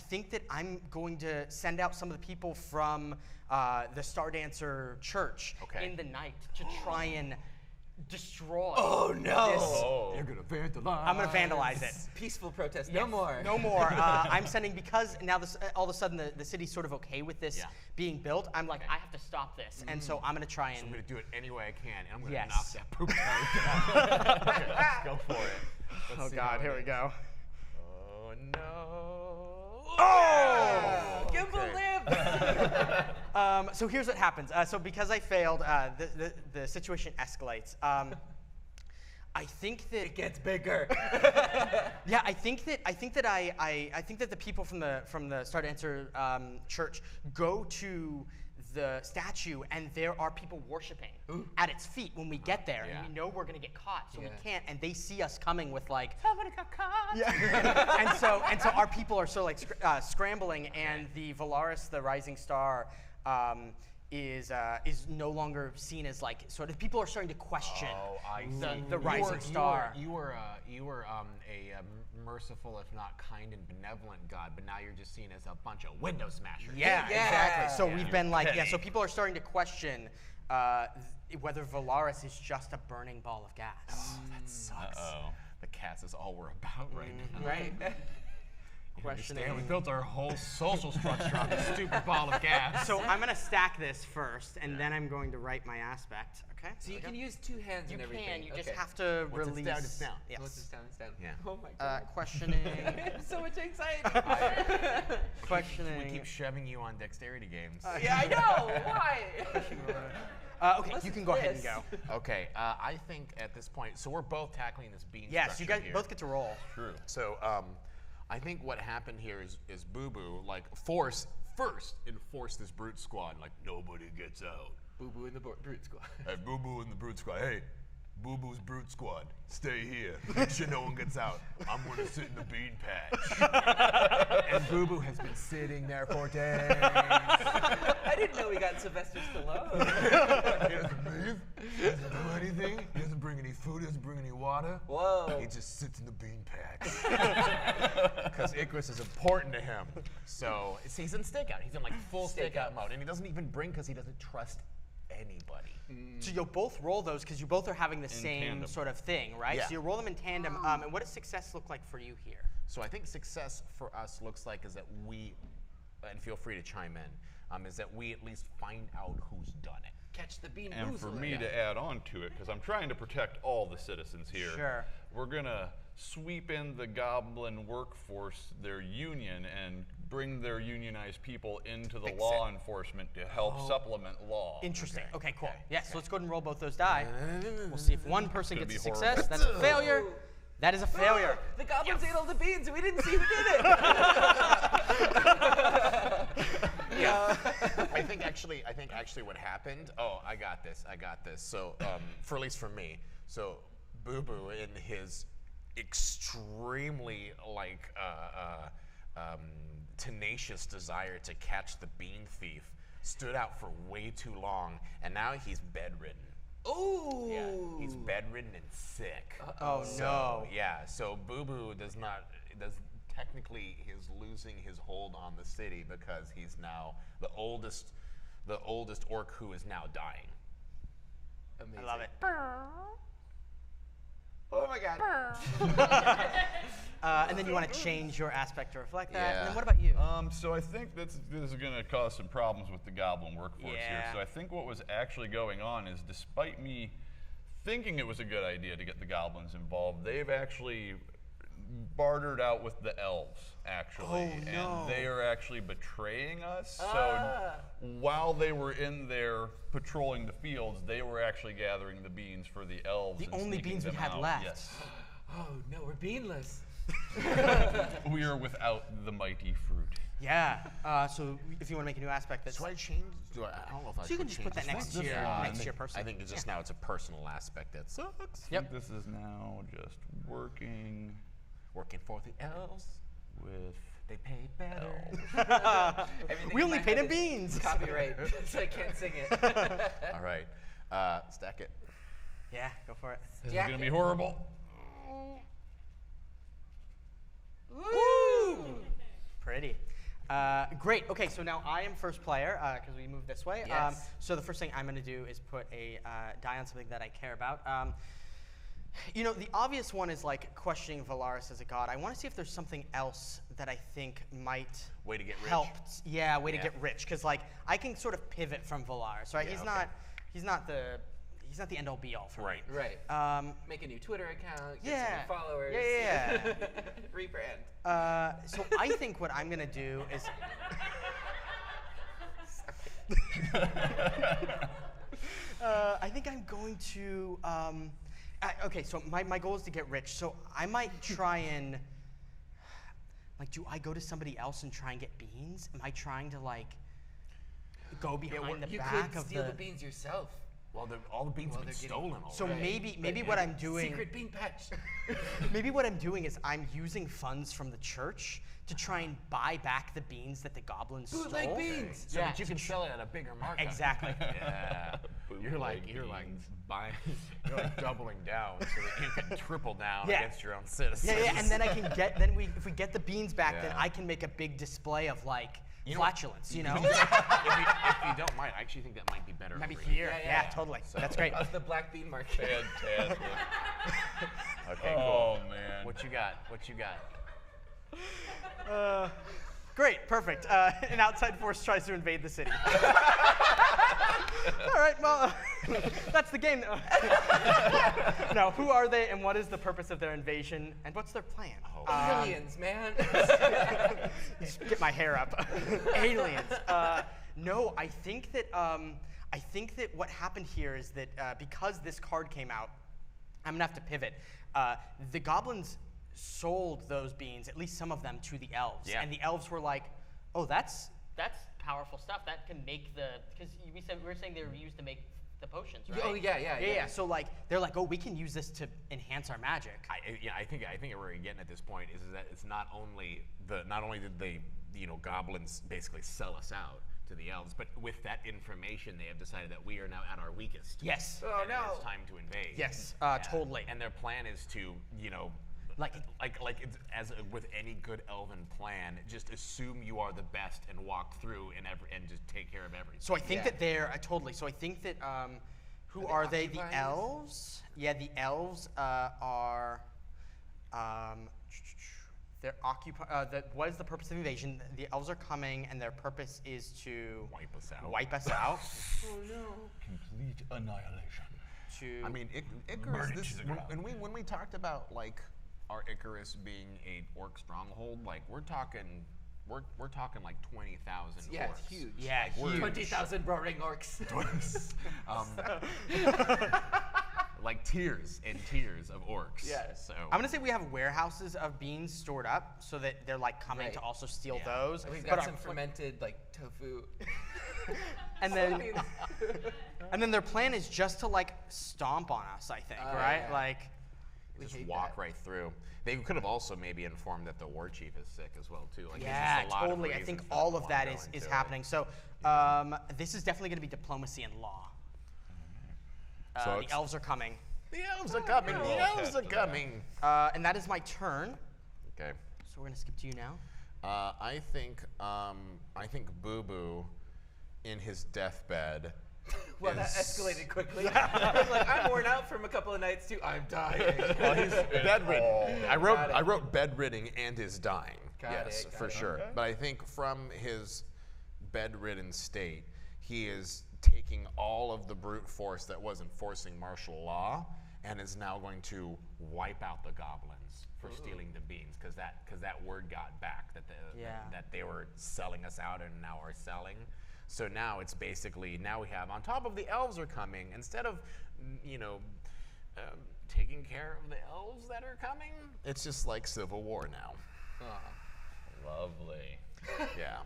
think that I'm going to send out some of the people from the Star Dancer Church in the night to try and destroy. Oh no! Oh. You're gonna vandalize. I'm going to vandalize it. Peaceful protest. Yes, No more. No more. I'm sending, because now this, all of a sudden the city's sort of okay with this being built. I'm like, I have to stop this, and so I'm going to try and. I'm gonna do it any way I can, and I'm gonna Yes. knock that poop tower down. Okay, let's go for it. Let's see how it is. go. Oh no! Oh! Gimbal lives! So here's what happens. So because I failed, the situation escalates. I think that It gets bigger. yeah, I think that the people from the Star Dancer Church go to the statue, and there are people worshiping at its feet when we get there, and we know we're gonna get caught, so we can't. And they see us coming with like, somebody got caught. Yeah. and so our people are so like scrambling, and the Valaris, the rising star, is no longer seen as like sort of, people are starting to question the rising star. You were a merciful, if not kind and benevolent God, but now you're just seen as a bunch of window smashers. Yeah, exactly. So we've been like, petty. so people are starting to question whether Valaris is just a burning ball of gas. Oh, that sucks. Uh-oh. The cats is all we're about right now. Right? Understand? We built our whole social structure on this stupid ball of gas. So I'm gonna stack this first, and then I'm going to write my aspect. Okay. So you can use two hands You and everything. can. You just Okay. have to Once release. it's down, it's down. Yes. Once it's down, it's down. Yeah. Oh my god. Questioning. I'm so much anxiety. questioning. We keep shoving you on dexterity games. Yeah, I know. Why? Okay, Unless you can it's go ahead and this. go. Okay, I think at this point, so we're both tackling this bean Yes, structure you guys here. both get to roll. True. So I think what happened here is Boo Boo like first enforce this brute squad, like nobody gets out. Boo Boo in the Brute Squad. Hey, Boo Boo in the brute squad. Hey, Boo Boo's brute squad, stay here. Make sure no one gets out. I'm gonna sit in the bean patch. And Boo Boo has been sitting there for days. I didn't know we got Sylvester Stallone. He doesn't move. He doesn't do anything. He doesn't bring any food. He doesn't bring any water. Whoa. He just sits in the bean patch. Because Icarus is important to him. So he's in stakeout. He's in like full stakeout mode. And he doesn't even bring because he doesn't trust anybody. So you'll both roll those because you both are having the In same tandem. sort of thing, right? Yeah. So you roll them in tandem. And what does success look like for you here? So I think success for us looks like is that we, and feel free to chime in, is that we at least find out who's done it. Catch the bean And for boozler. me to add on to it, because I'm trying to protect all the citizens here, Sure. we're going to sweep in the goblin workforce, their union, and bring their unionized people into the law enforcement to help supplement law. Interesting. Okay, cool. Yes, so let's go ahead and roll both those die. We'll see if one person gets a success. That's a failure. That is a failure. The goblins ate all the beans, and we didn't see who did it. I think actually what happened. Oh, I got this. So, for at least for me, so Boo Boo in his extremely tenacious desire to catch the bean thief stood out for way too long, and now he's bedridden. Oh. Yeah, he's bedridden and sick. Oh no. Yeah, so Boo Boo technically he's losing his hold on the city because he's now the oldest orc who is now dying. Amazing. I love it. Oh my god. And then you want to change your aspect to reflect that. Yeah. And then what about you? So I think this is going to cause some problems with the goblin workforce here. So I think what was actually going on is, despite me thinking it was a good idea to get the goblins involved, they've actually bartered out with the elves, actually. Oh, no. And they are actually betraying us. So while they were in there patrolling the fields, they were actually gathering the beans for the elves. The and only sneaking beans we them had out. left. Yes. Oh no, we're beanless. We are without the mighty fruit. Yeah. So if you want to make a new aspect, that's. So I change. I don't know if I So you can just put that change next this. to your Yeah, next to your person. I think it's just now it's a personal aspect that sucks. I think this is now just working Working for the elves, with they pay better. Everything We in only my paid head in is beans. Copyright, so I can't sing it. All right, stack it. Yeah, go for it. This is Jack going to be it. horrible. Woo! Pretty. Great. Okay, so now I am first player because we moved this way. Yes. So the first thing I'm going to do is put a die on something that I care about. You know, the obvious one is like questioning Valaris as a god. I want to see if there's something else that I think might Way to get rich. help. Yeah, way to Yeah. get rich. Because like I can sort of pivot from Valaris, right? Yeah, he's okay. not the end all be all for Right. Right. me. Make a new Twitter account. Get Yeah. some new followers. Yeah. Rebrand. So I think what I'm gonna do is. I think I'm going to. Okay, so my goal is to get rich. So I might try and. Like, do I go to somebody else and try and get beans? Am I trying to like go behind the You back could of steal the? the beans yourself. Well, all the beans Well, have been they're getting- stolen already. So Right. maybe what I'm doing. Secret bean patch. Maybe what I'm doing is I'm using funds from the church to try and buy back the beans that the goblins stole. Bootleg beans. so Yeah, that you can sell it at a bigger markup. Exactly. Yeah. You're like buying, you're like doubling down so that you can triple down Yeah. against your own citizens. Yeah, and then I can get. If we get the beans back, then Yeah. I can make a big display of like You know what? flatulence. You know, if you don't mind, I actually think that might be better. maybe over here. Yeah, Yeah, totally. That's great. Of the black bean market. Fantastic. Okay, cool. Oh, man. What you got? What you got? Great, perfect. An outside force tries to invade the city. All right, well, that's the game. No, who are they, and what is the purpose of their invasion, and what's their plan? Aliens, man. Just get my hair up. Aliens. No, I think that what happened here is that because this card came out, I'm gonna have to pivot. The goblins sold those beans, at least some of them, to the elves, Yeah. and the elves were like, "Oh, that's powerful stuff. That can make because we were saying they were used to make the potions, right? Oh, yeah. So like they're like, oh, we can use this to enhance our magic. I think where we're getting at this point is that it's not only did they goblins basically sell us out to the elves, but with that information they have decided that we are now at our weakest. Yes. Oh, and no. It's time to invade. Yes. Yeah. Totally. And their plan is to like it's, with any good elven plan, just assume you are the best and walk through and just take care of everything. So I think Yeah. that they're totally. So I think that who Are are they they? The occupiers? elves? Yeah, the elves are. They're occupy. What is the purpose of invasion? The elves are coming, and their purpose is to Wipe us out. Wipe us out. Oh no. Complete annihilation. To. I mean, Burn Icarus. it to the ground. When we talked about like our Icarus being a orc stronghold, like we're talking we're talking like 20,000 orcs. Yeah, it's huge. Yeah, huge. 20,000 roaring orcs. Like tiers and tiers of orcs. Yes. So I'm gonna say we have warehouses of beans stored up so that they're like coming to also steal those. And we've But got some fermented like tofu. and then their plan is just to like stomp on us, I think, right? Yeah. Like just hate walk that. right through. They could have also maybe informed that the war chief is sick as well too. Like, there's yeah, just a lot of totally. I think reasons all they of wanna that go is into it. happening. So this is definitely gonna be diplomacy and law. So The elves are coming. The elves are coming. yeah. The elves are coming. And that is my turn. Okay. So we're gonna skip to you now. I think Boo Boo, in his deathbed. Well, that is- escalated quickly. Like, I'm worn out from a couple of nights too. I'm dying. Well, he's bedridden. I Got it. wrote bedridden and is dying. Got yes, it, got for it. sure. Okay. But I think from his bedridden state, he is taking all of the brute force that was enforcing martial law and is now going to wipe out the goblins for stealing the beans because that word got back that that they were selling us out and now are selling. So now it's basically, now we have, on top of the elves are coming, instead of, taking care of the elves that are coming, it's just like civil war now. Lovely. Yeah.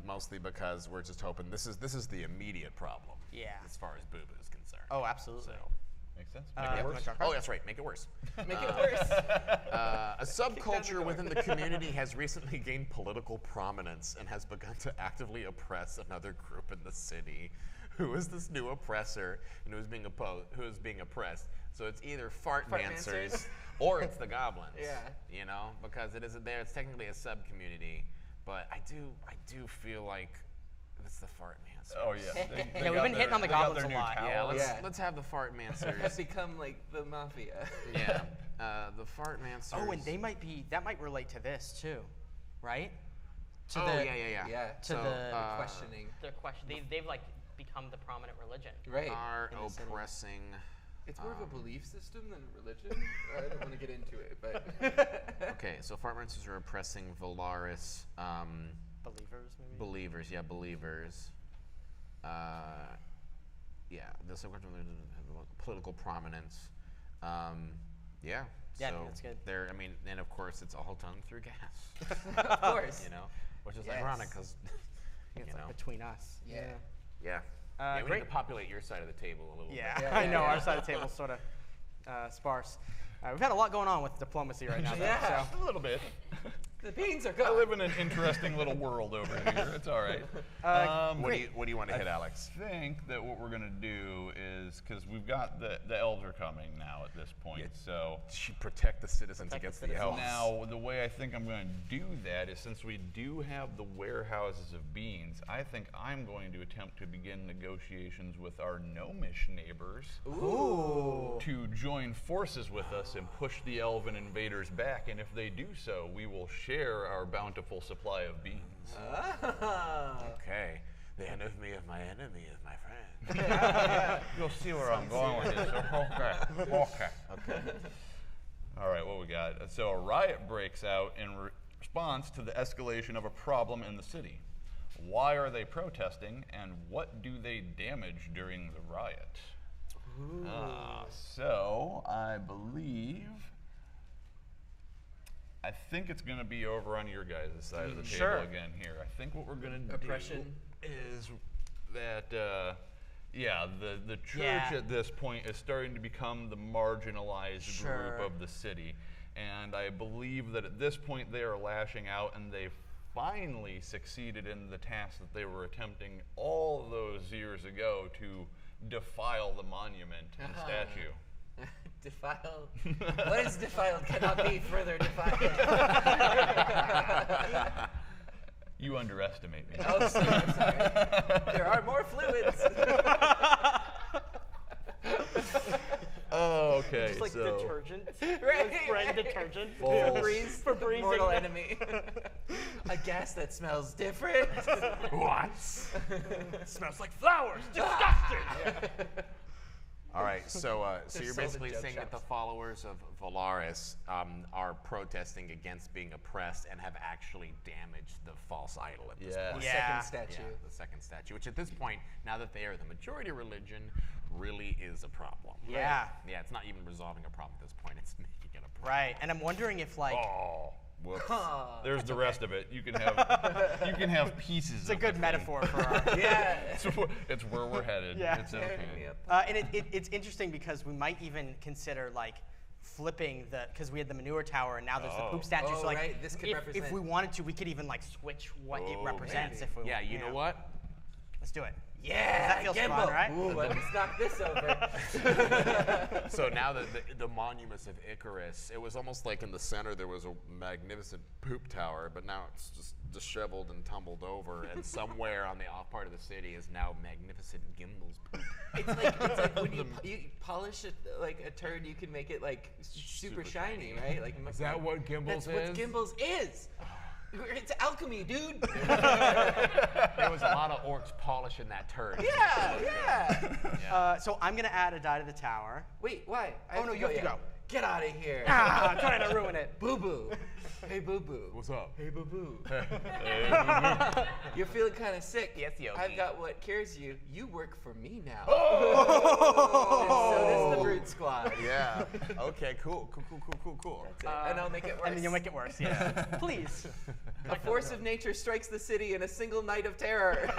Mostly because we're just hoping, this is the immediate problem. Yeah. As far as Boo Boo is concerned. Oh, absolutely. So. Makes sense. Yeah, Make it worse. Oh, that's right. Make it worse. Make it worse. A subculture within the community has recently gained political prominence and has begun to actively oppress another group in the city. Who is this new oppressor and who is being oppressed? So it's either fartmancers Fartmancers? or it's the goblins. Yeah. Because it isn't there. It's technically a sub-community, but I do feel like it's the fartmancers. Oh yeah. Yeah, we've been hitting on the goblins their a new lot. Yeah, towers. let's have the Have fartmancers. become like the mafia. Yeah, the fartmancers. Oh, and that might relate to this too, right? To Oh, the, yeah. Yeah. To So, the Questioning. Their question, they've like become the prominent religion. Right. Are in the city. oppressing. It's more of a belief system than a religion. I don't want to get into it, but. Okay, so fartmancers are oppressing Valaris believers, maybe. believers. Yeah, believers. Yeah, the subculture political prominence. Yeah. Yeah, I so think that's good. and of course, it's all done through gas. Of course. Which is Yes. ironic because, It's like between us. Yeah. yeah. Yeah, we great. need to populate your side of the table a little Yeah, bit. Yeah, I know. yeah. Our side of the table's sort of sparse. We've had a lot going on with diplomacy right now. though, Yeah. so. A little bit. The beans are I gone. live in an interesting little world over here. It's all right. What do you want to hit, Alex? I think that what we're gonna do is because we've got the elves are coming now at this point, Yeah. so. Protect the citizens Protect the against the citizens. elves. Now, the way I think I'm going to do that is since we do have the warehouses of beans, I think I'm going to attempt to begin negotiations with our gnomish neighbors to join forces with us and push the elven invaders back. And if they do so, we will share our bountiful supply of beans. Okay. The enemy of my enemy is my friend. You'll see where I'm going with this. Okay. All right, what we got? So a riot breaks out in response to the escalation of a problem in the city. Why are they protesting, and what do they damage during the riot? So I think it's going to be over on your guys' side of the table Sure. again here. I think what we're going to do Oppression. is that, the church Yeah. at this point is starting to become the marginalized Sure. group of the city. And I believe that at this point they are lashing out and they finally succeeded in the task that they were attempting all those years ago to defile the monument and statue. Defiled. What is defiled cannot be further defiled. You underestimate me. Oh, sorry. There are more fluids. Oh, okay. Just like so detergent. Right, Friend right. detergent. Febreze, Febreze. mortal enemy. A gas that smells different. What? Smells like flowers. Disgusting. All right, so They're you're sold at basically joke saying that the shops. followers of Valaris are protesting against being oppressed and have actually damaged the false idol at this Yeah. point. Yeah. Second statue. Yeah, the second statue, which at this point, now that they are the majority religion, really is a problem. Yeah. Yeah, it's not even resolving a problem at this point, it's making it a problem. Right. And I'm wondering if like Oh, whoops. Huh. There's the rest of it. You can have pieces. it's a good metaphor for our Yeah. It's where we're headed. Yeah. It's okay. and it's interesting because we might even consider like flipping because we had the manure tower and now there's the poop statue. Oh, so like right, this could if represent- we wanted to, we could even like switch what it Oh, represents maybe. if we Yeah, you know what? Let's do it. Yeah, That feels Gimbal. fun, right? Ooh, let's knock this over. So now the monuments of Icarus, it was almost like in the center there was a magnificent poop tower, but now it's just disheveled and tumbled over, and somewhere on the off part of the city is now magnificent Gimbal's poop. It's like when you polish it like a turd, you can make it like super shiny, right? Like Is that what Gimbal's That's is? what Gimbal's is. It's alchemy, dude. There was a lot of orcs polishing that turd. Yeah. So I'm gonna add a die to the tower. Wait, why? Oh, no, you have to go. Get out of here. I'm trying to ruin it. Boo boo. Hey boo boo. What's up? Hey boo boo. You're feeling kind of sick. Yes, Yogi. I've got what cures you. You work for me now. Oh! So does the Brood Squad. Yeah. Okay, cool. And I'll make it worse. And then you'll make it worse. Yeah. Please. A force of nature strikes the city in a single night of terror.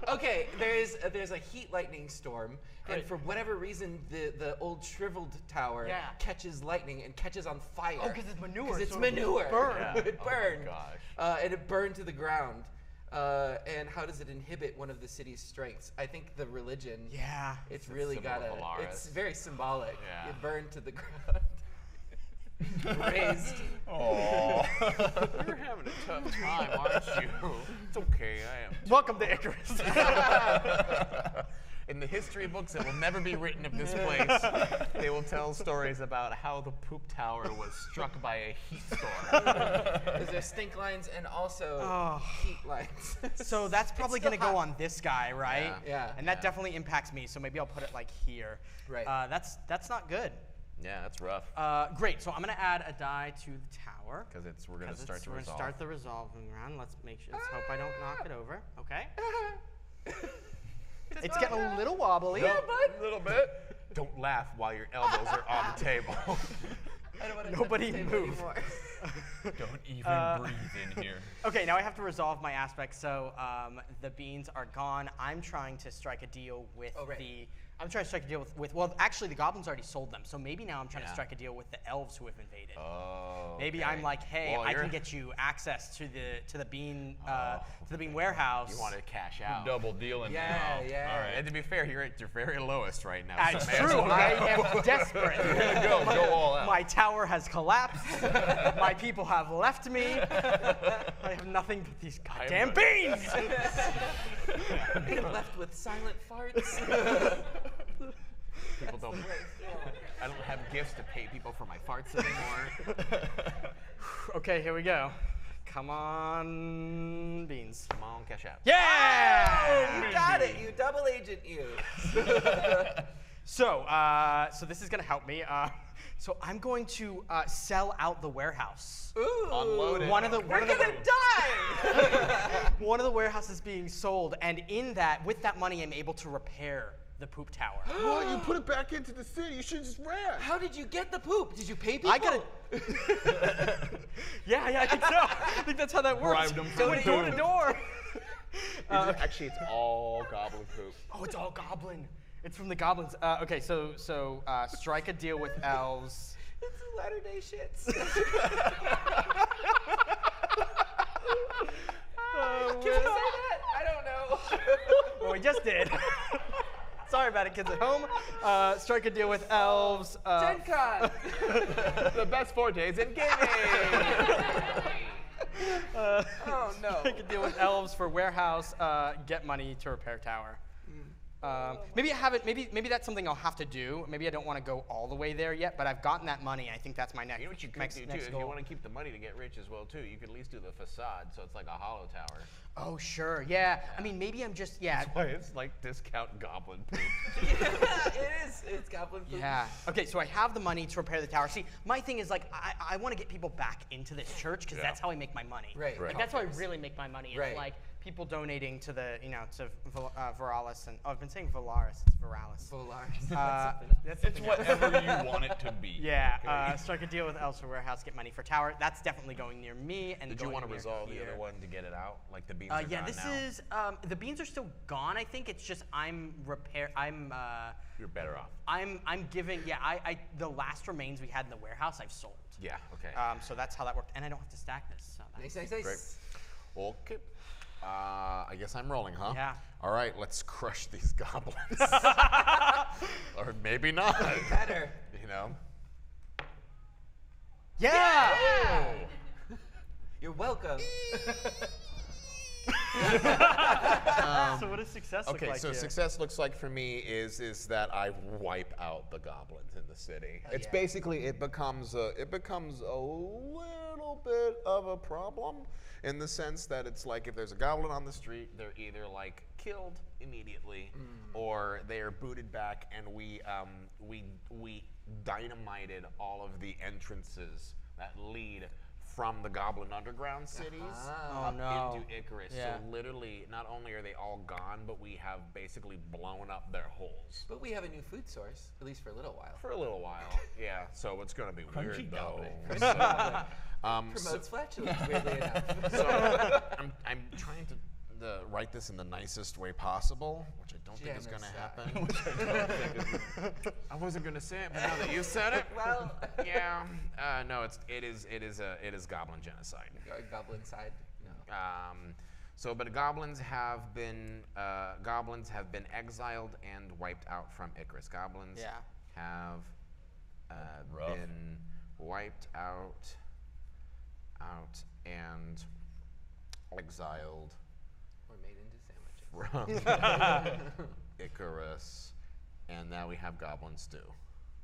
Okay, there's a heat lightning storm, and for whatever reason, the old shriveled tower catches lightning and catches on fire. Oh, 'cause it's manure, Because it's so it'll manure. burn. Yeah. It Oh my burned. gosh. And it burned to the ground. And how does it inhibit one of the city's strengths? I think the religion. Yeah. It's a really symbol got of Valaris. It's very symbolic. Yeah. It burned to the ground. Raised. Oh. You're having a tough time, aren't you? It's okay, I am. Welcome to Icarus. In the history books that will never be written of this place, they will tell stories about how the poop tower was struck by a heat storm. There's stink lines and also heat lines. So that's probably still gonna go hot. on this guy, right? Yeah. And that definitely impacts me. So maybe I'll put it like here. Right. That's not good. Yeah, that's rough. Great. So I'm gonna add a die to the tower. Because we're going to start to We're resolve. gonna start the resolving round. Let's make sure. Let's hope I don't knock it over. Okay. It's getting a little wobbly. Yeah, bud. A little bit. Don't laugh while your elbows are on the table. I don't wanna Nobody touch the table move. anymore. Don't even breathe in here. Okay, now I have to resolve my aspect. So the beans are gone. I'm trying to strike a deal with I'm trying to strike a deal with well, actually the goblins already sold them. So maybe now I'm trying to strike a deal with the elves who have invaded. Oh. Maybe I'm like, hey, Well, I can get you access to the bean warehouse. You want to cash out. Double dealing Yeah, now. yeah. All right. And to be fair, you're at your very lowest right now. It's so may as true. well I go. am desperate. Go all out. My tower has collapsed. My people have left me. I have nothing but these goddamn beans. Get left with silent farts. People don't. I don't have gifts to pay people for my farts anymore. Okay, here we go. Come on, beans. Come on, cash out. Yeah! You got it. You double agent you. So this is gonna help me. So I'm going to sell out the warehouse. Ooh. Unload it. One of the We're gonna die. one of the warehouses is being sold, and with that money, I'm able to repair the poop tower. Well, you put it back into the city. You should just ran. How did you get the poop? Did you pay people? I gotta. yeah, I think so. I think that's how that works. Bribed them for Go the door to poop. door. Actually, it's all goblin poop. Oh, it's all goblin. It's from the goblins. Okay, so strike a deal with elves. It's Latter-day Shits. Can we say that? I don't know. Well, we just did. Sorry about it, kids at home. Strike a deal with elves. Gen Con. The best 4 days in gaming. Oh no. Strike a deal with elves for warehouse. Get money to repair tower. Maybe I haven't. Maybe that's something I'll have to do. Maybe I don't want to go all the way there yet, but I've gotten that money. I think that's my next. You know what you could next, do, next too? goal. If you want to keep the money to get rich as well, too, you could at least do the facade, so it's like a hollow tower. Oh sure, yeah. I mean, maybe I'm just That's why it's like discount goblin poop. Yeah, it is. It's goblin food. Yeah. Okay, so I have the money to repair the tower. See, my thing is like I want to get people back into this church because that's how I make my money. Right. Like, that's how I really make my money. It's Right. like People donating to the, to Viralis and I've been saying Valaris, it's Viralis. Volaris. That's It's something else. whatever you want it to be. Yeah, strike a deal with Elsa Warehouse, get money for tower. That's definitely going near me and Did you going want to near resolve the here. other one to get it out? Like the beans are Yeah, gone this now? is the beans are still gone. I think it's just You're better off. I'm giving the last remains we had in the warehouse I've sold. Yeah, okay. So that's how that worked, and I don't have to stack this. So that's Nice. Great. Okay. I guess I'm rolling, huh? Yeah. All right, let's crush these goblins. Or maybe not. Better. You know? Yeah. You're welcome. So what does success look Okay, like so here? success looks like for me is that I wipe out the goblins in the city. It's yeah. basically it becomes a little bit of a problem in the sense that it's like if there's a goblin on the street, they're either like killed immediately or they are booted back, and we dynamited all of the entrances that lead from the Goblin Underground cities up into Icarus. Yeah. So literally, not only are they all gone, but we have basically blown up their holes. But we have a new food source, at least for a little while. For a little while, yeah. So it's going to be weird, though. Promotes flatulence, weirdly enough. So I'm trying to write this in the nicest way possible, which I don't think is going to happen. I wasn't going to say it, but now that you said it, Well, yeah. No, it is goblin genocide. Goblin side. No. But goblins have been exiled and wiped out from Icarus. Goblins have Rough. been wiped out and exiled Or made into sandwiches. from Icarus, and now we have goblin stew.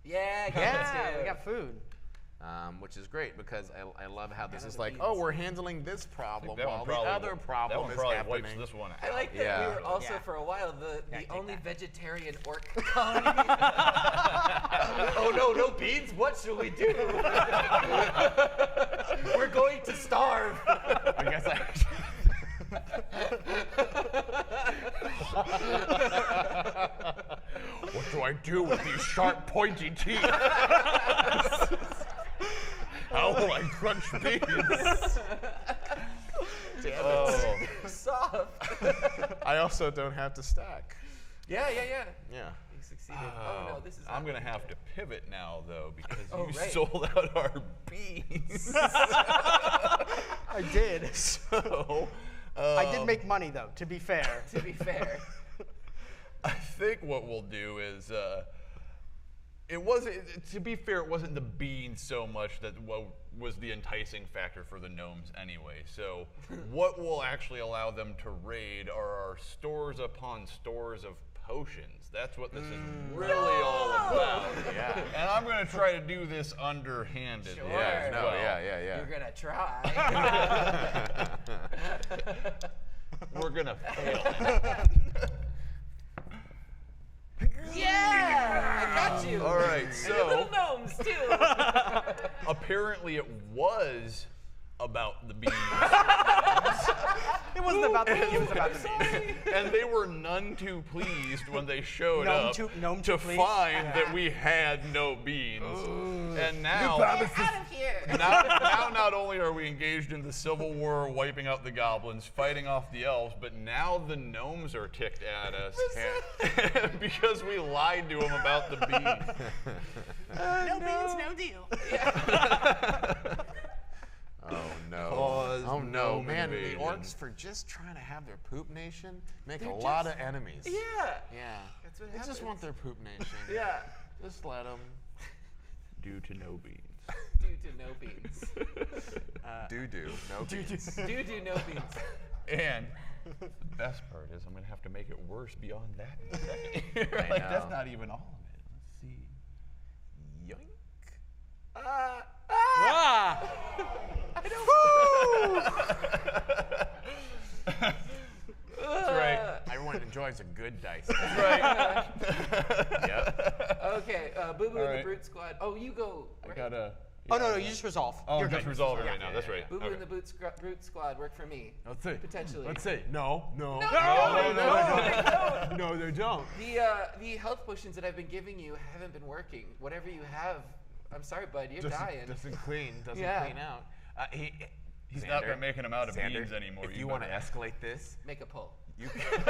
Yeah, Yeah, we got food. Which is great because I love how this is the like, beans. oh, we're handling this problem That while one the probably other problem is wipes happening. this one out. I like that Yeah. we were also, Yeah. for a while, the take only that. vegetarian orc colony. Oh no beans? What shall we do? We're going to starve. I guess what do I do with these sharp, pointy teeth? How will I crunch beans? Damn it. Soft. I also don't have to stack. Yeah. Yeah. You succeeded. Oh no, this is. I'm not going to have to pivot now, though, because Oh, you right. sold out our beans. I did. So, I did make money though, to be fair. To be fair. I think what we'll do is, it wasn't. To be fair, it wasn't the beans so much that was the enticing factor for the gnomes anyway. So, what will actually allow them to raid are our stores upon stores of potions. That's what this is really all about. Yeah. And I'm going to try to do this underhanded. Sure. Yeah, as no, well. yeah. You're gonna try. We're going to fail. Yeah, I got you. All right, And the so little gnomes too. apparently it was about the beans. It wasn't about the beans, it was about the beans. And they were none too pleased when they showed Gnome up too- gnome to too pleased? find that we had no beans. And now, Get out of here. now not only are we engaged in the Civil War, wiping out the goblins, fighting off the elves, but now the gnomes are ticked at us because we lied to them about the beans. no beans, no deal. Oh no. Cause Oh no, gnome man, invasion. the orcs for just trying to have their poop nation make a lot of enemies. Yeah. Yeah. That's what They just happens. want their poop nation. Yeah. Just let them. Due to no beans. Due to no beans. Do no beans. Due to no beans. And The best part is I'm gonna have to make it worse beyond that. I Like that's know. not even all of it. Let's see. Yoink. That's right. Everyone enjoys a good dice. That's right. Yep. Okay, Boo Boo and the Alright. Brute Squad. Oh, you go. I Right? gotta. Oh no, you just resolve. Oh, You're just good. resolve it right now. That's right. Boo Boo Okay. and the Brute Squad work for me. Let's see. Potentially. Let's see. No. No, No, they don't. The health potions that I've been giving you haven't been working. Whatever you have, I'm sorry, bud, you're dying. Doesn't clean Yeah. out. He's not been making them out of Xander, beans anymore. If you want to escalate this, Make a pull. you can.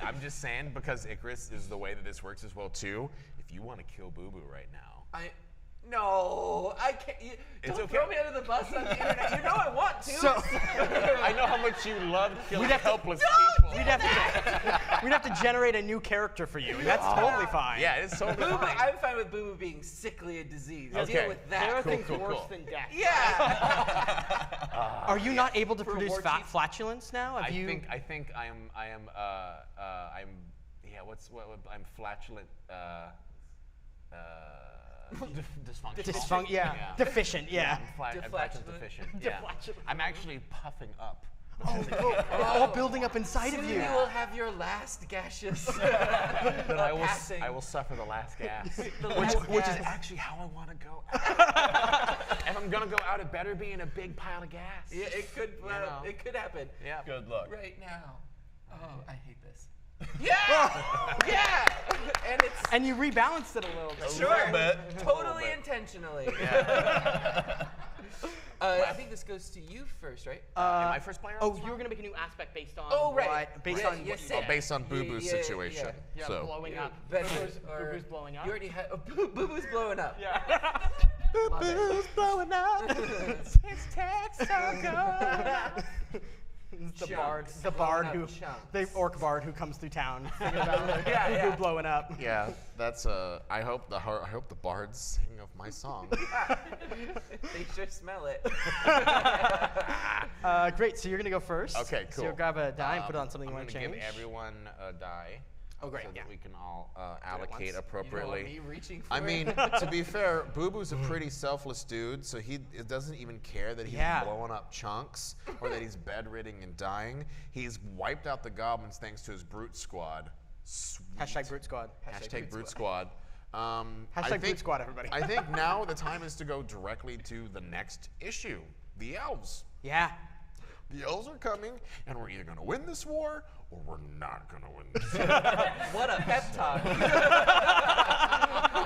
I'm just saying because Icarus is the way that this works as well too. If you want to kill Boo Boo right now, No, I can't. It's Don't okay. throw me under the bus on the internet. You know I want to. I know how much you love killing helpless people. We'd have to generate a new character for you, and that's totally fine. Yeah, it's totally Boo Boo, fine. I'm fine with Boo Boo being sickly and diseased. Okay. Deal with that. There are Cool, things cool, worse cool. than death. Yeah. Are you not able to produce war chief? flatulence now? I think I'm I'm flatulent. Dysfunctional. Yeah. Deficient. Yeah. I'm flatulent Deflatulent. deficient. Yeah. I'm actually puffing up. All building up inside of Soon you. you will have your last gaseous But passing. I will suffer the last gas, last which is gas. actually how I want to go. If I'm gonna go out, it better be in a big pile of gas. Yeah, it could. know. It could happen. Yeah. Good luck. Right now. Oh, I hate this. Yeah. Yeah. And it's And you rebalanced it a little bit. sure, bit. totally intentionally. I think this goes to you first, right? Am I first player? Oh, you were gonna make a new aspect based on. Oh, right. Right, based Yeah, on you what you said. Based on Boo Boo's Yeah, yeah, situation. Yeah, So blowing up. Ventures or- Boo-Boo's blowing up. You already had. Boo Boo's blowing up. Yeah. Love it. blowing up. His text so good. The Chunks. bard, Blowing up who, chunks. the orc bard who comes through town, thinking about Yeah, Boo yeah. Boo blowing up. yeah, that's I hope the bards sing of my song. They sure smell it. Great, so you're gonna go first. Okay, So cool. you'll grab a die and put it on something you I'm want to gonna change. give everyone a die. Oh, great, So yeah. that we can all allocate once. You know appropriately. me reaching for I it? mean, to be fair, Boo Boo's a pretty selfless dude, so it doesn't even care that he's Yeah. blowing up chunks or that he's bedridden and dying. He's wiped out the goblins thanks to his brute squad. Sweet. Hashtag Brute Squad. Hashtag brute squad. I Hashtag think- Brute Squad, everybody. I think now the time is to go directly to the next issue, the elves. Yeah. The elves are coming, and we're either going to win this war or we're not going to win this war. What a pep talk.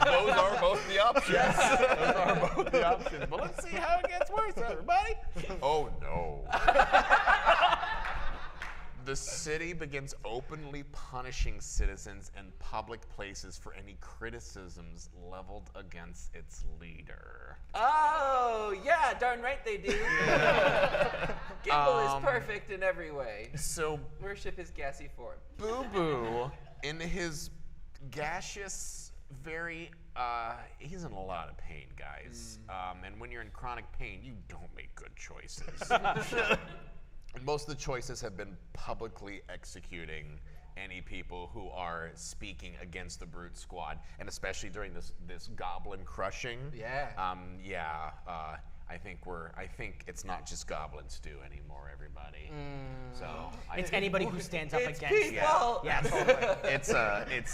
Those are both the options. Those are both the options. But let's see how it gets worse, everybody. Oh, no. The city begins openly punishing citizens in public places for any criticisms leveled against its leader. Oh, yeah, darn right they do. Gimble is perfect in every way. So, Worship his gassy form. Boo Boo, in his gaseous, very, he's in a lot of pain, guys. And when you're in chronic pain, you don't make good choices. Most of the choices have been publicly executing any people who are speaking against the Brute Squad, and especially during this goblin crushing. Yeah. I think it's not just goblin stew anymore, everybody. So It's anybody who stands up It's against. people. Yeah, totally.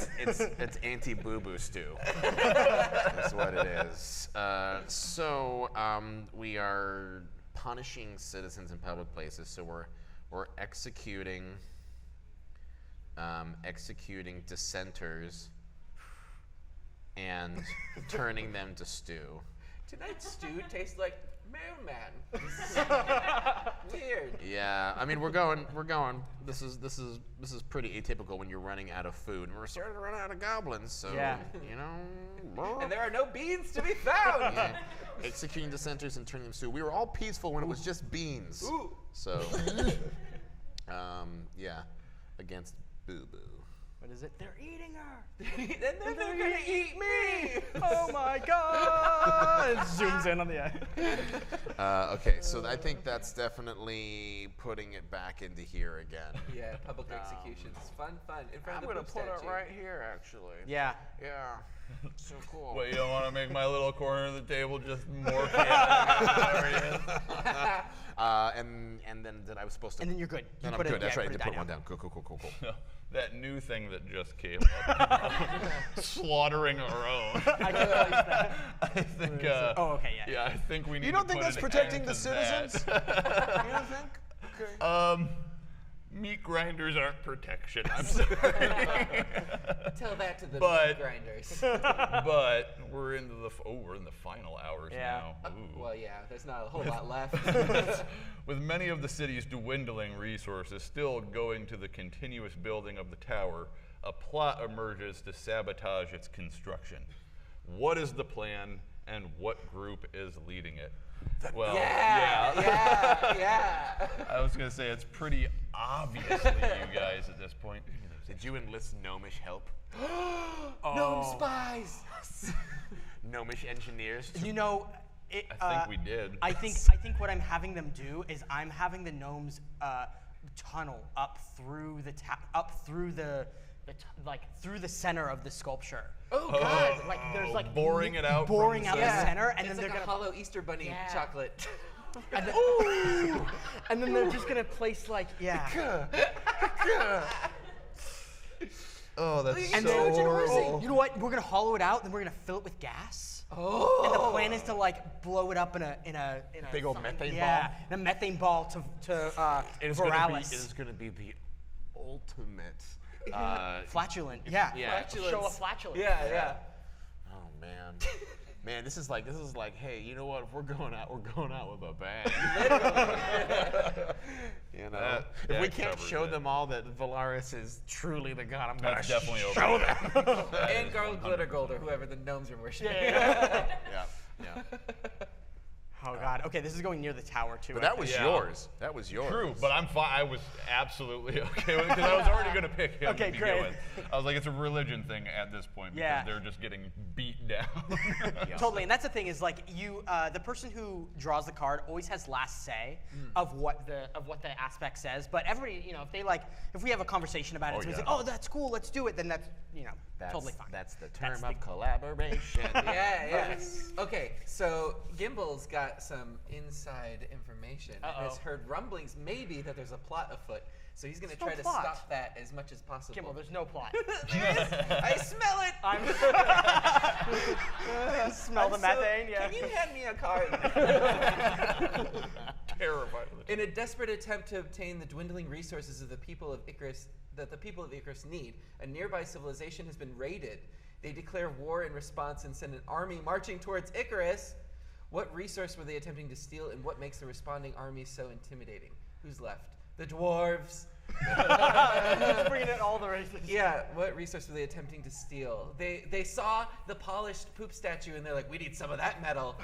it's anti-boo boo stew. That's what it is. We are punishing citizens in public places. So we're executing dissenters and turning them to stew. Tonight's stew tastes like mailman. Weird. Yeah, I mean we're going. This is pretty atypical when you're running out of food. And we're starting to run out of goblins, so Yeah. you know. And there are no beans to be found. Yeah. Executing dissenters and turning them to stew. We were all peaceful when it was just beans. Ooh. So, yeah, against Boo Boo. What is it? They're eating her. And then they're gonna eat me. Oh my god! It zooms in on the eye. Okay, so I think that's definitely putting it back into here again. Yeah, public executions. Fun. In front I'm of the gonna poop put it statue. right here, actually. Yeah. Yeah. So cool. Wait, you don't want to make my little corner of the table just more chaotic? And then I was supposed to. And then you're good. You Then I'm put it- good. That's yeah, right. I put did it put one down. down. Cool. No, that new thing that just came up, slaughtering our own. I can place that. I think. Oh, okay, yeah. Yeah, I think we need. You don't to think put that's an protecting end the to citizens? that. You don't think? Okay. Meat grinders aren't protection. I'm sorry. Tell that to the But- meat grinders. But we're into we're in the final hours Yeah. now. Ooh. Well, yeah, there's not a whole lot left. With many of the city's dwindling resources still going to the continuous building of the tower, a plot emerges to sabotage its construction. What is the plan, and what group is leading it? Well, yeah. I was gonna say it's pretty obviously you guys at this point. Did you enlist gnomish help? Gnome spies. Gnomish engineers? You know, it, I think we did. I think what I'm having them do is I'm having the gnomes tunnel up through through the center of the sculpture. Oh God! Like there's like boring it out. boring from out the the Yeah. center, and It's then like they're a gonna hollow Easter bunny Yeah. chocolate. and then, and then they're just gonna place like Oh, that's And so then horrible. you know what? We're gonna hollow it out, then we're gonna fill it with gas. Oh. And the plan is to like blow it up in a Big old methane yeah, ball? in a methane ball to It is Viralis. going to be the ultimate. Flatulent. Yeah. Yeah. Show a flatulence. Yeah. Oh man. Man, this is like, hey, you know what? If we're going out with a bang. You know, if we that can't covers show it. them all that Valaris is truly the god, I'm gonna That's definitely show over. them. And Garl Glittergold or whoever the gnomes are worshiping. Yeah. Oh God. Okay, this is going near the tower too. But I that was think. Yeah. yours. That was yours. True, but I'm fine. I was absolutely okay with it because I was already going to pick him Okay, to begin great. with. I was like, it's a religion thing at this point because Yeah. they're just getting beat down. Totally, and that's the thing is like you, the person who draws the card always has last say of what the aspect says. But everybody, you know, if we have a conversation about it, somebody's yeah. like, oh, that's cool, let's do it. Then that's That's, totally fine. That's the term That's of the- collaboration. Yeah. Okay, so Gimbal's got some inside information and has heard rumblings maybe that there's a plot afoot. So he's going to There's no try to plot. stop that as much as possible. Kimball, there's no plot. There is. I smell it. Smell the methane. Yeah. Can you hand me a card? Terrified of it. In a desperate attempt to obtain the dwindling resources of the people of Icarus that the people of Icarus need, a nearby civilization has been raided. They declare war in response and send an army marching towards Icarus. What resource were they attempting to steal, and what makes the responding army so intimidating? Who's left? The dwarves. Just bringing in all the races. Yeah, what resource were they attempting to steal? They saw the polished poop statue and they're like, we need some of that metal.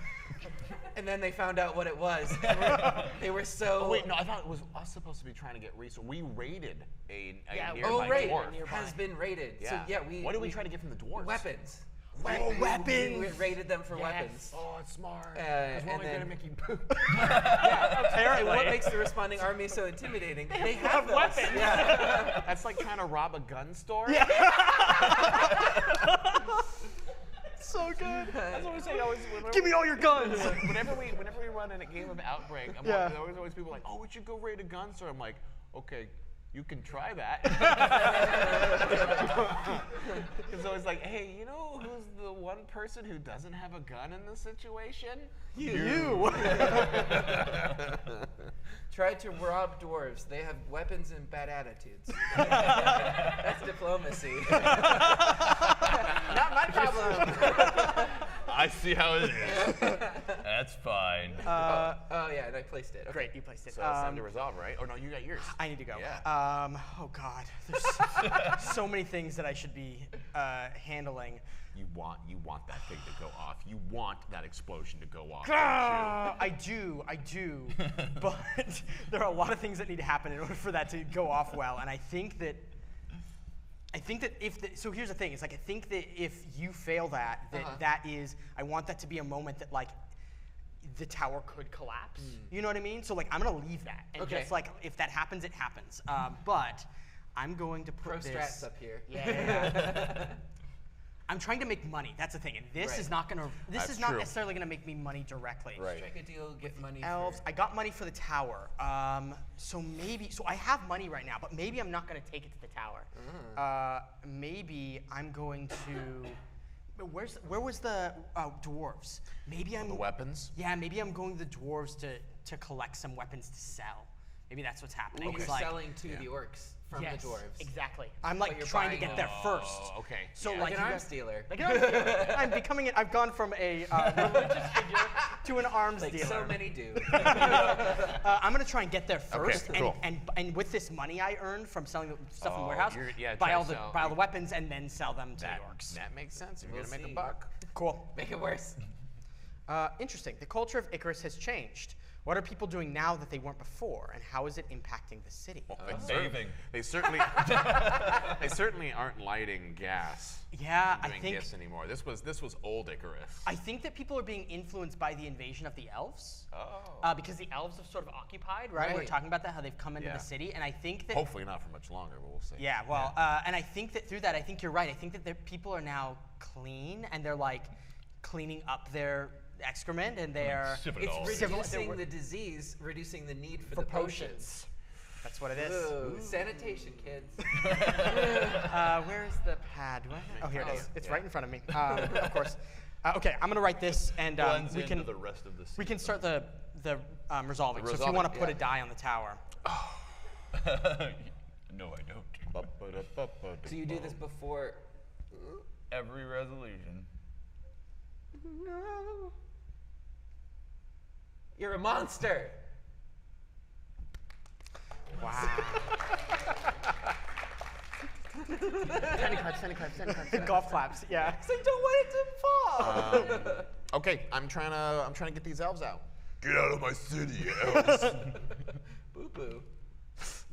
And then they found out what it was. They were so. Oh wait, no, I thought it was us supposed to be trying to get resources. We raided a Yeah, nearby Oh, right. dwarf. Has been raided. Yeah. So yeah, we. What did we try to get from the dwarves? Weapons. Weapons. We raided them for weapons. Oh, it's smart. and we're only then- gonna make you poop. And what makes the responding army so intimidating? They have those. weapons. Yeah. That's like trying to rob a gun store. So good. That's what I'm saying. Whenever, Give me all your guns. whenever we run in a game of Outbreak, I'm Yeah. like, there's always people like, oh, we should go raid a gun store. I'm like, okay, you can try that. It's always like, hey, you know who's the one person who doesn't have a gun in this situation? You. Tried to rob dwarves. They have weapons and bad attitudes. That's diplomacy. Not my problem. I see how it is. That's fine. Oh yeah, and I placed it. Okay. Great, you placed it. So it's time to resolve, right? Oh no, you got yours. I need to go. Yeah. Oh God, there's so many things that I should be handling. You want that thing to go off. You want that explosion to go off. I do, but there are a lot of things that need to happen in order for that to go off well, and I think I think that so here's the thing. It's like I think that if you fail that, that is, I want that to be a moment that like the tower could collapse. You know what I mean? So like I'm gonna leave that, and just like if that happens, it happens. But I'm going to put Pro this strats up here. Yeah. I'm trying to make money. That's the thing, and this is not gonna. This is not necessarily gonna make me money directly. Right. Strike a deal, get money. Elves. I got money for the tower. So I have money right now, but maybe I'm not gonna take it to the tower. Maybe I'm going to. Where was the dwarves? Maybe I'm The weapons? Yeah, maybe I'm going to the dwarves to collect some weapons to sell. Maybe that's what's happening. You're It's like, selling to the orcs from yes, the dwarves. Exactly. I'm But like you're trying to buying get there first. Oh, okay. So Like like an you arms guys- dealer. Like an arms dealer. I'm becoming. I've gone from a religious figure to an arms Like dealer. so many do. I'm gonna try and get there first, cool. and with this money I earned from selling the stuff in the Oh, warehouse, yeah, buy try all to the sell- buy all the weapons and then sell them to That, the orcs. that makes sense. You're We'll gonna make see. a buck. Cool. Make it worse. Interesting. The culture of Icarus has changed. What are people doing now that they weren't before, and how is it impacting the city? Bathing. They certainly, they certainly aren't lighting gas. Yeah, and I doing think this anymore. This was old Icarus. I think that people are being influenced by the invasion of the elves. Oh. Because the elves have sort of occupied, right? We were Right. talking about that, how they've come into Yeah. the city, and I think that Hopefully not for much longer, but we'll see. yeah, well, and I think that through that, I think you're right. I think that people are now clean, and they're like cleaning up their excrement, and they're Civil. It's Civil- reducing they're- the disease, reducing the need for for the potions. That's what it is. Ooh, sanitation, kids. Where is the pad? Do I have? Oh, here it is. It's right in front of me. Of course. Okay, I'm gonna write this, and Blends we into can the rest of the we can start the resolving. So if you resolving, want to put yeah. a die on the tower, No, I don't. So you do this before. Every resolution. No. You're a monster. wow. Sending cards. Golf claps. Yeah. I don't want it to fall. Okay, I'm trying to get these elves out. Get out of my city, elves. Boo boo.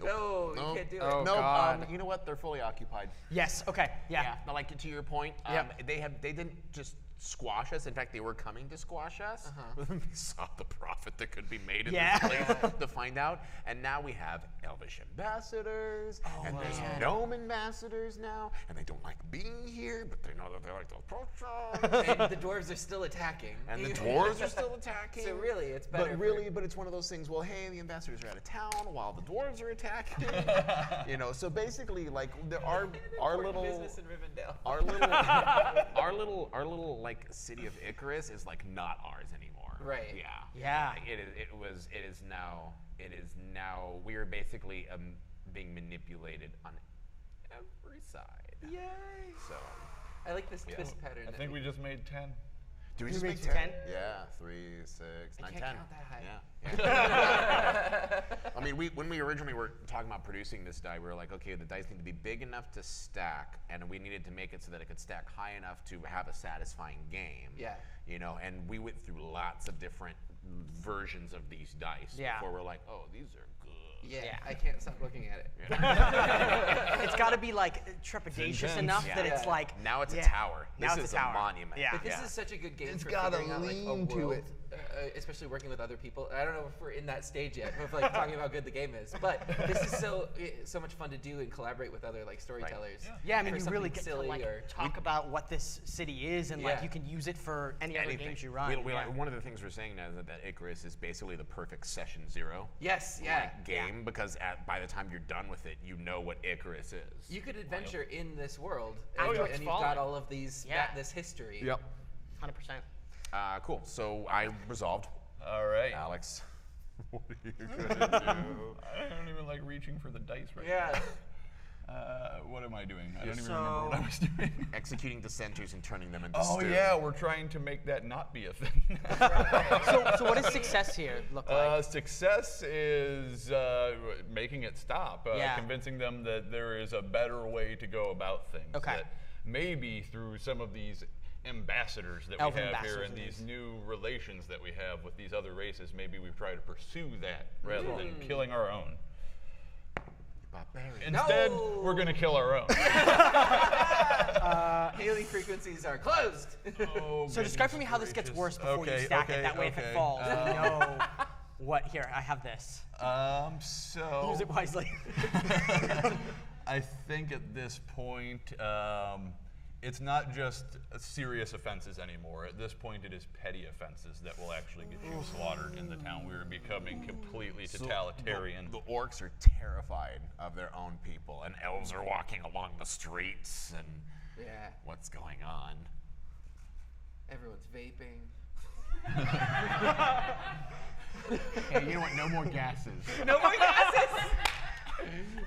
No, No. you can't do it. Oh, no, God. you know what? They're fully occupied. Yes. Okay. Yeah. But like to your point, Yep. they didn't just squash us. In fact, they were coming to squash us. We saw the profit that could be made in Yeah. this place to find out. And now we have elvish ambassadors, and there's gnome ambassadors now, and they don't like being here, but they know that they like to approach us. And the dwarves are still attacking. And the dwarves are still attacking. So really, it's better. But it's one of those things. Well, hey, the ambassadors are out of town while the dwarves are attacking. So basically, like our little business in Rivendell. our little like city of Icarus is like not ours anymore. Right. Yeah. Yeah. Like, it is now we are basically being manipulated on every side. Yay! So. I like this twist pattern. I think we just made 10. Do we You just made make 10? 10? Yeah, 3, 6, 9, can't 10. count that high. Yeah. I mean, when we originally were talking about producing this die, we were like, okay, the dice need to be big enough to stack, and we needed to make it so that it could stack high enough to have a satisfying game. Yeah. And we went through lots of different versions of these dice Yeah. before we're like, oh, these are good. Yeah, I can't stop looking at it. It's got to be like trepidatious intense. enough Yeah. that it's Yeah. like. Now it's yeah. a tower. Now This it's is a tower. monument. Yeah. But this is such a good game It's for got a figuring out like a lean to world, it. Especially working with other people. I don't know if we're in that stage yet of like talking about how good the game is, but this is so much fun to do and collaborate with other like storytellers. Yeah, I mean, for you really something get silly to like or talk about what this city is, and like Yeah. you can use it for any other Anything. games you run. Like, one of the things we're saying now is that Icarus is basically the perfect session 0. Yes, yeah. Like, game because by the time you're done with it, you know what Icarus is. You could adventure in this world, After and it's you've got fallen. all of these Yeah. this history. 100%. Cool. So I resolved. All right. Alex, what are you gonna do? I don't even like reaching for the dice right Yeah. now. What am I doing? I don't even So- remember what I was doing. Executing dissenters and turning them into Oh stew. yeah, we're trying to make that not be a thing. So what does success here look like? Success is making it stop, Yeah. convincing them that there is a better way to go about things. Okay. That maybe through some of these ambassadors that Elf we have here ambassadors and it these is. new relations that we have with these other races, maybe we try to pursue that rather than killing our own. Instead, we're going to kill our own. Hailing frequencies are closed. Oh, So describe for me how this gets worse before you stack it. That way, if it falls, you know what. Here, I have this. So Use it wisely. I think at this point, it's not just serious offenses anymore. At this point, it is petty offenses that will actually get you slaughtered in the town. We're becoming completely totalitarian. The orcs are terrified of their own people, and elves are walking along the streets, and what's going on? Everyone's vaping. Hey, you know what? No more gases. No more gases!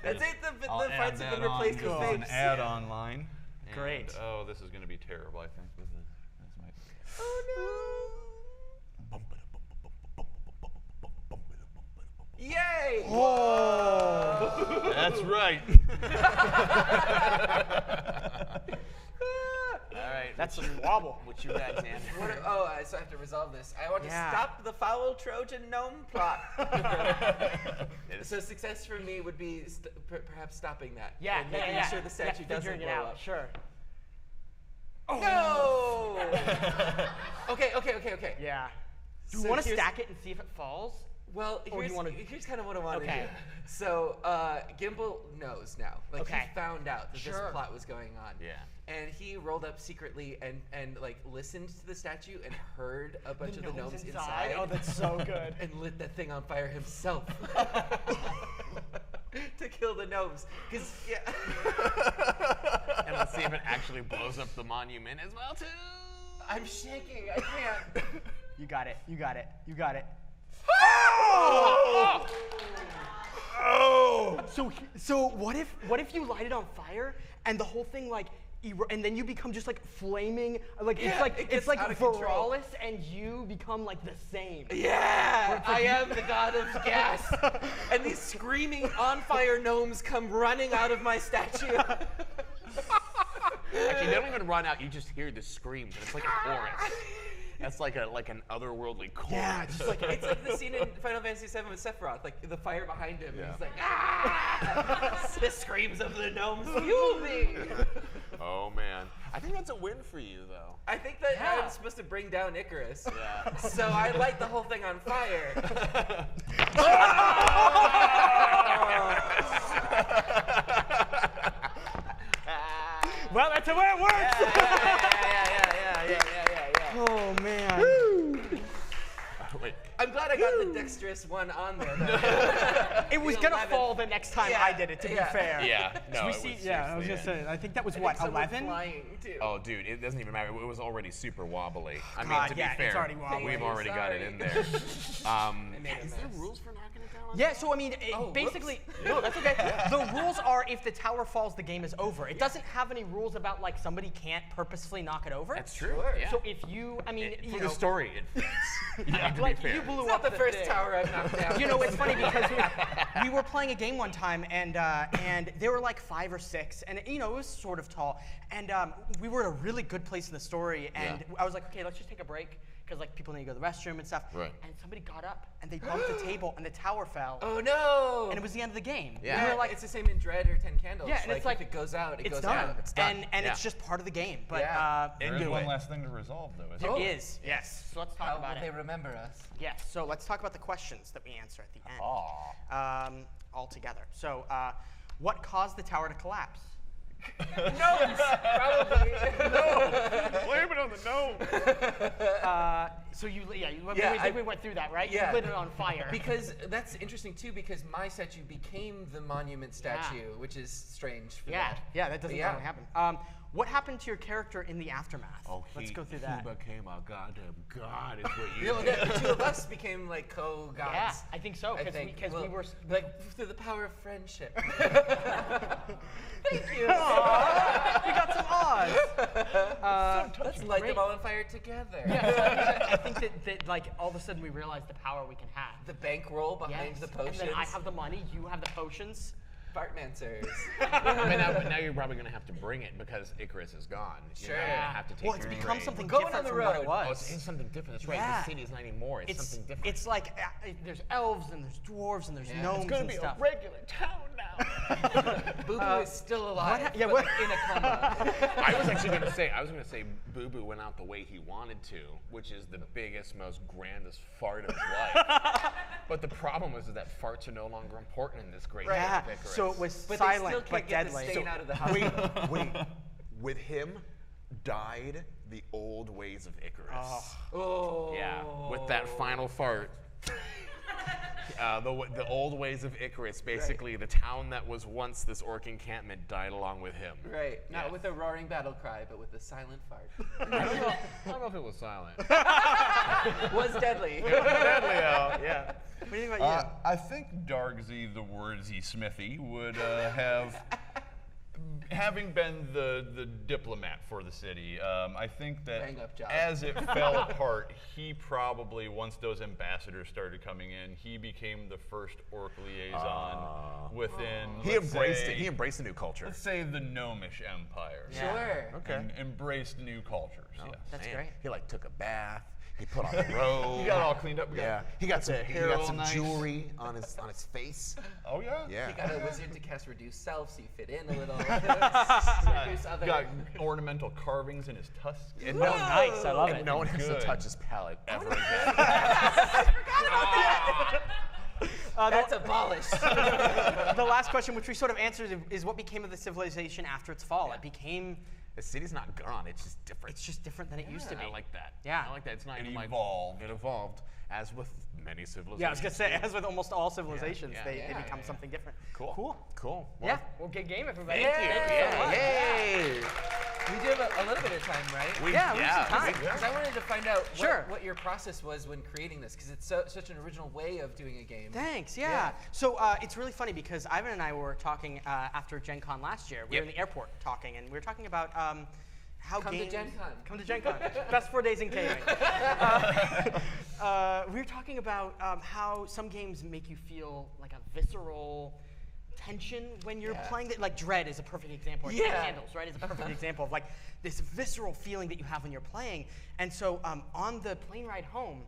That's it, the fights have been replaced with an vapes. ad online. Great. And, oh, this is going to be terrible, I think. This might. Oh no! Yay! Oh! That's right. All right. That's a wobble. What you got, Xander? So I have to resolve this. I want to stop the foul Trojan gnome plot. So success for me would be perhaps stopping that. Yeah, and making sure the statue doesn't figuring blow it out. up. Sure. No! Okay. Yeah. Do So you want to here's- stack it and see if it falls? Well, Or do here's, you wanna- here's kind of what I want to Okay. do. So Gimbal knows now. Like Okay. he found out that Sure. this plot was going on. Yeah. And he rolled up secretly and like listened to the statue and heard a bunch of the gnomes inside. Oh, that's so good. And lit that thing on fire himself. To kill the gnomes. Because, And let's see if it actually blows up the monument as well, too. I'm shaking. I can't. You got it. You got it. You got it. Oh! So what if you light it on fire and the whole thing like and then you become just like flaming like Yeah, it gets it's out like of control. Viralis and you become like the same. Yeah, I am the god of gas. And these screaming on fire gnomes come running out of my statue. Actually, they don't even run out. You just hear the screams, and it's like a chorus. That's like an otherworldly chorus. Yeah, it's just like It's like the scene in Final Fantasy VII with Sephiroth, like the fire behind him. And he's like, ah! The screams of the gnomes fuel me. Oh man, I think that's a win for you, though. I think that I'm supposed to bring down Icarus. Yeah. So I light the whole thing on fire. well, that's the way it works. Yeah. Oh man. Wait. I'm glad I got the dexterous one on there. Though. It was The gonna 11. fall the next time Yeah, I did it, to be fair. Yeah. No. We it see, was yeah, I was seriously gonna it. say, I think that was I what, think someone 11? flying too. Oh, dude, it doesn't even matter. It was already super wobbly. I mean, God, to yeah, be it's fair, already wobbly. we've already got it Sorry. in there. Is there rules for knocking it down? Yeah, so I mean, Oh, basically, no, that's okay. The rules are if the tower falls, the game is over. It doesn't have any rules about like somebody can't purposefully knock it over. That's true. Sure. Yeah. So if you, I mean, you For know, the story, it fits. I mean, to like be fair. you blew It's up not the first thing. tower I've knocked down. You know, it's funny because we were playing a game one time, and they were like 5 or 6, and you know it was sort of tall, and we were at a really good place in the story, and I was like, okay, let's just take a break because like people need to go to the restroom and stuff. Right. And somebody got up and they bumped the table, and the tower fell, Oh no! and it was the end of the game. Yeah. And we were like, it's the same in Dread or 10 Candles. Yeah, and it's like, if it goes out, it it's goes done. out. It's done. And Yeah. it's just part of the game. But Yeah. There is Into one it. last thing to resolve, though. Isn't there there? is, yes. So let's talk How about will they it. remember us? Yes. So let's talk about the questions that we answer at the end. Aw. All together. So, what caused the tower to collapse? Gnomes, probably. Blame it on the gnome. So you Yeah, I think we went through that, right? Yeah. You lit it on fire. Because that's interesting too, because my statue became the monument statue, which is strange for yeah, that. yeah, that doesn't Yeah. normally happen. What happened to your character in the aftermath? Oh, Let's go through that. He became a goddamn god, is what you You know, the two of us became like co-gods. Yeah, I think so, I because think. we were like through the power of friendship. Thank you. Aw, you got some odds. Let's light Great. them all on fire together. Yeah, so I think that like all of a sudden we realized the power we can have. The bankroll behind Yes, the potions. and then I have the money, you have the potions. Fartmancers. But now you're probably going to have to bring it because Icarus is gone. Sure. You're going to have to take Well, it's your become trade. something Going different on the from what it road. was. Oh, it's something different. That's right. Yeah. The city is not anymore. It's something different. It's like there's elves and there's dwarves and there's gnomes it's going to and be stuff. a regular town now. Boo Boo is still alive. yeah, but what- in a coma. I was going to say Boo Boo went out the way he wanted to, which is the biggest, most grandest fart of his life. But the problem is that farts are no longer important in this great game Yeah, of Icarus. so it was But silent they still can't but get deadly. the stain out of the house. Wait, with him died the old ways of Icarus. Oh. Yeah, with that final fart. The old ways of Icarus, basically the town that was once this orc encampment died along with him. Right. Not Yes. with a roaring battle cry, but with a silent fart. I don't know if it was silent. Was deadly. Yeah. What do you think about you? I think Dargsy the Wordsy Smithy would have, having been the diplomat for the city, I think that Bang up job. as it fell apart, he probably, once those ambassadors started coming in, he became the first orc liaison within, He let's embraced say- it. He embraced the new culture. Let's say the Gnomish Empire. Yeah. Sure. Okay. And embraced new cultures, yes. That's Man, great. He like took a bath. He put on a robe. He got all cleaned up. Yeah. He got some. He hair got all some nice. jewelry on his face. Oh, yeah? Yeah. He got a wizard to cast reduce self so you fit in a little. Reduce other. Got ornamental carvings in his tusks. And Nice, I love and it. no one has to Good. touch his palate ever again. That's abolished. The last question, which we sort of answered, is what became of the civilization after its fall? It became. The city's not gone. It's just different. It's just different than it used to be. I like that. Yeah. I like that. It's not It even like evolved. It evolved, as with many civilizations. Yeah, I was gonna say, as with almost all civilizations, yeah, they yeah, become yeah. something different. Cool. Cool. Well, Yeah. Well, good game, everybody. Thank you. Yeah. Yay! We do have a little bit of time, right? We have some time. Because I wanted to find out Sure. what your process was when creating this, because it's such an original way of doing a game. Thanks. Yeah. So it's really funny because Ivan and I were talking after Gen Con last year. We were in the airport talking, and we were talking about how Come to games. Gen Con. Come to Gen Con. Best 4 days in gaming. We were talking about how some games make you feel like a visceral tension when you're playing. Like Dread is a perfect example. Or Yeah. Ten Candles, right, is a perfect example of like this visceral feeling that you have when you're playing. And so on the plane ride home,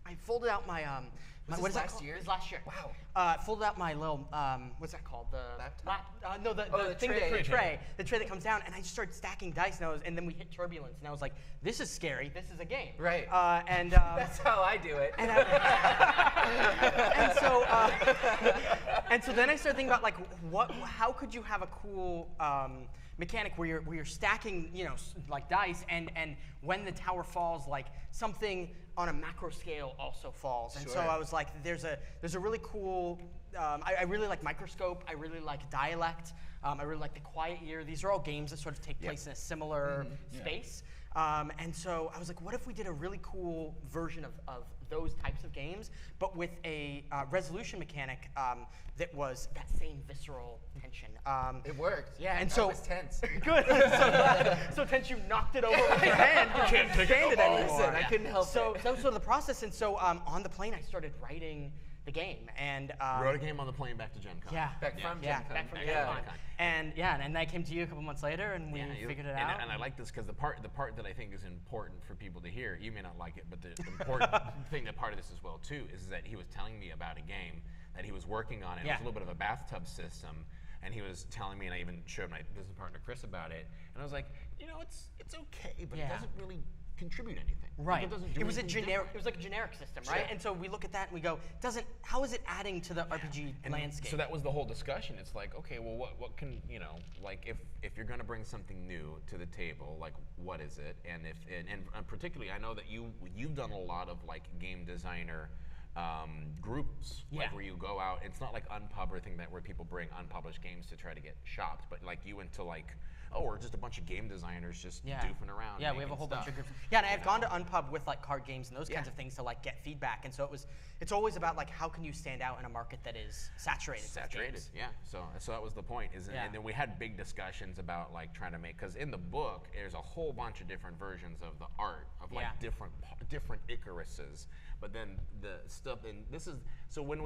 I folded out my Was what this is that last called? year? It was last year. Wow. Folded out my little what's that called? The Laptop? no, the Oh, the thing tray. the tray that comes down, and I just started stacking dice, and then we hit turbulence, and I was like, this is scary. This is a game. Right. And That's how I do it. and, and so then I started thinking about like how could you have a cool mechanic where you're stacking like dice and when the tower falls like something on a macro scale also falls. And so Sure. I was like there's a really cool I really like Microscope, I really like Dialect, I really like The Quiet Year. These are all games that sort of take place in a similar space. And so I was like, what if we did a really cool version of those types of games, but with a resolution mechanic that was that same visceral tension. It worked. Yeah, and I so was tense. good. So tense you knocked it over with your hand. You can't stand it anymore. Listen, I couldn't help So it. that was sort of the process. And so on the plane, I started writing the game, and Wrote a game on the plane back to Gen Con. yeah, Back from yeah, Gen Con. back from Gen Yeah. Con. And then I came to you a couple months later, and we figured it out. And I like this because the part that I think is important for people to hear, you may not like it, but the important thing that part of this as well too is that he was telling me about a game that he was working on. And it was a little bit of a bathtub system, and he was telling me, and I even showed my business partner Chris about it, and I was like, it's okay, but it doesn't really contribute anything. Right. Like, it doesn't do It was a anything generic. different. It was like a generic system, right? Sure. And so we look at that and we go, how is it adding to the RPG And landscape? So that was the whole discussion. It's like, okay, well, what can like if you're going to bring something new to the table, like what is it? And and particularly, I know that you've done a lot of like game designer groups, like where you go out. It's not like Unpub or anything where people bring unpublished games to try to get shopped, but like you went to like. Oh, or just a bunch of game designers just doofing around. Yeah, we have a whole bunch of groups. Yeah, and I've gone to Unpub with like card games and those kinds of things to like get feedback. And so it's always about like how can you stand out in a market that is saturated. with games. Yeah. So that was the point. And then we had big discussions about like trying to make, because in the book there's a whole bunch of different versions of the art of like different Icaruses, But then the stuff, and this is, so when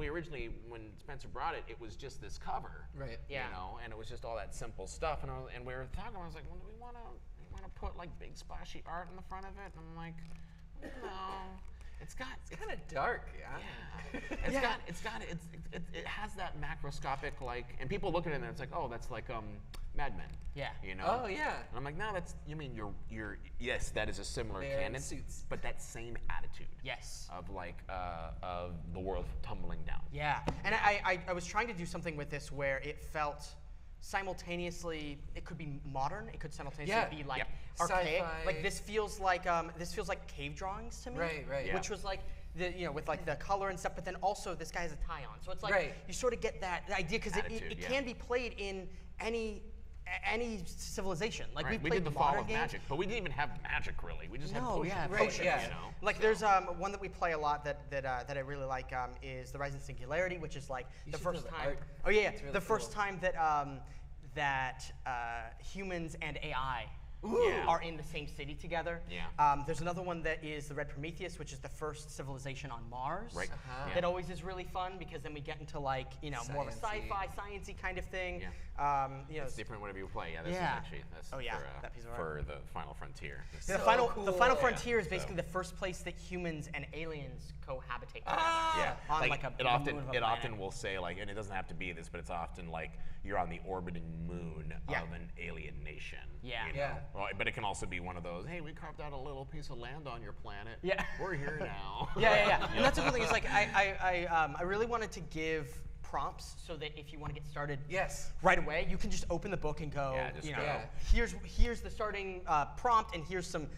Spencer brought it, it was just this cover. Right. Yeah. You know, and it was just all that simple stuff. And we were talking, I was like, well, do we want to put like big splashy art in the front of it? And I'm like, no. It's kind of dark, yeah. It has that macroscopic, like, and people look at it and it's like, oh, that's like Mad Men. Yeah. You know. Oh yeah. And I'm like, no, you're yes, that is a similar They're in canon, suits. but that same attitude. Yes. Of like of the world tumbling down. Yeah, and I was trying to do something with this where it felt simultaneously, it could be modern, it could simultaneously be like archaic. Sci-fi. Like this feels like cave drawings to me. Right. Yeah. Which was like with like the color and stuff, but then also this guy has a tie on, so it's like you sort of get that idea because it can be played in any civilization. Like we did the Fall modern of games. Magic, but we didn't even have magic really. We just had potions. Potions. Yeah. You know? Like there's one that we play a lot that I really like is the Rising Singularity, which is like the first time. Oh yeah, It's really the first cool. time that humans and AI Yeah. are in the same city together. Yeah. There's another one that is the Red Prometheus, which is the first civilization on Mars. Right. Uh-huh. That always is really fun because then we get into like more of a Science-y. sci-fi, sciencey kind of thing. Yeah. It's different whatever you play. Yeah, this is Yeah. actually Oh, yeah, for, that piece of for the Final Frontier. This The is- final cool. frontier is So- basically the first place that humans and aliens cohabitate together. Yeah, On like a it moon often of a it planet. often will say like, and it doesn't have to be this, but it's often like you're on the orbiting moon Yeah. of an alien nation. Yeah. you know? Yeah. Well, but it can also be one of those. Hey, we carved out a little piece of land on your planet. Yeah. We're here now. Yeah. And that's the cool thing is like I really wanted to give prompts so that if you want to get started Yes. right away, you can just open the book and go. Yeah, just go. Yeah. Here's the starting prompt, and here's some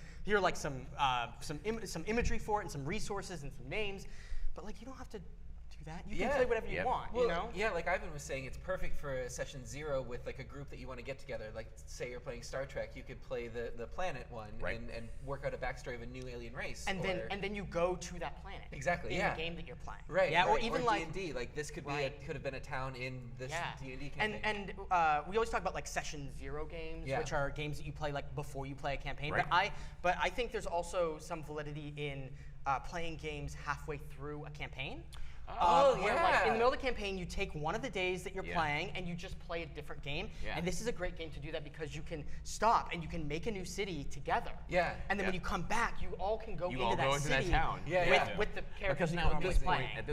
imagery for it, and some resources and some names. But like you don't have to do that. You can Yeah. play whatever you Yeah. want. Well, You know. yeah, like Ivan was saying, it's perfect for a session 0 with like a group that you want to get together. Like, say you're playing Star Trek, you could play the planet one Right. and work out a backstory of a new alien race. And or- then you go to that planet. Exactly, In yeah. the game that you're playing. right, Yeah. right. Or even like D&D, like this could be Right. could have been a town in this D&D campaign. And we always talk about like session 0 games, Yeah. which are games that you play like before you play a campaign. Right. But I think there's also some validity in playing games halfway through a campaign. Oh, where, yeah. like, in the middle of the campaign, you take one of the days that you're Yeah. playing and you just play a different game. Yeah. And this is a great game to do that because you can stop and you can make a new city together. Yeah. And then when Yeah. you come back, you all can go You into all that go into that city town. Yeah, with, yeah. with the characters Because that now you're at normally this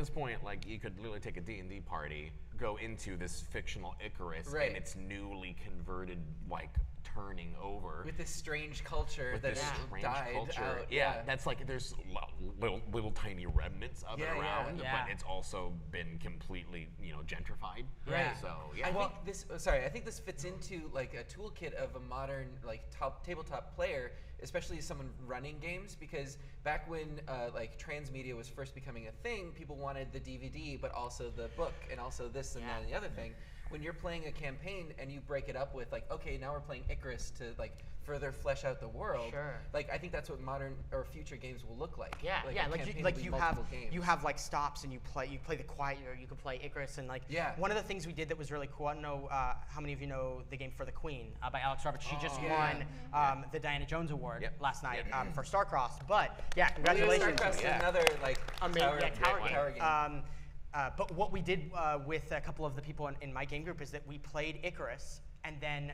playing. point, like you could literally take a D&D party, go into this fictional Icarus, Right. and its newly converted like turning over. with this strange culture with that this strange died culture. out. Yeah, that's like there's little tiny remnants of it Yeah, yeah, around, yeah. but it's also been completely gentrified. Right. So yeah. I think this fits into like a toolkit of a modern like tabletop player, especially someone running games, because back when like transmedia was first becoming a thing, people wanted the DVD, but also the book, and also this and that and the other thing. When you're playing a campaign and you break it up with like, okay, now we're playing Icarus to like further flesh out the world. Sure. Like I think that's what modern or future games will look like. Yeah, a like campaign you, will be multiple games. you have like stops and you play the quiet, or you can play Icarus, and like Yeah. one of the things we did that was really cool. I don't know how many of you know the game For the Queen by Alex Roberts. She just Yeah. won the Diana Jones Award Yep. last night Yep. for Starcrossed. But yeah, Well, congratulations. StarCraft's Yeah. another like Amazing, tower game. But what we did with a couple of the people in my game group is that we played Icarus, and then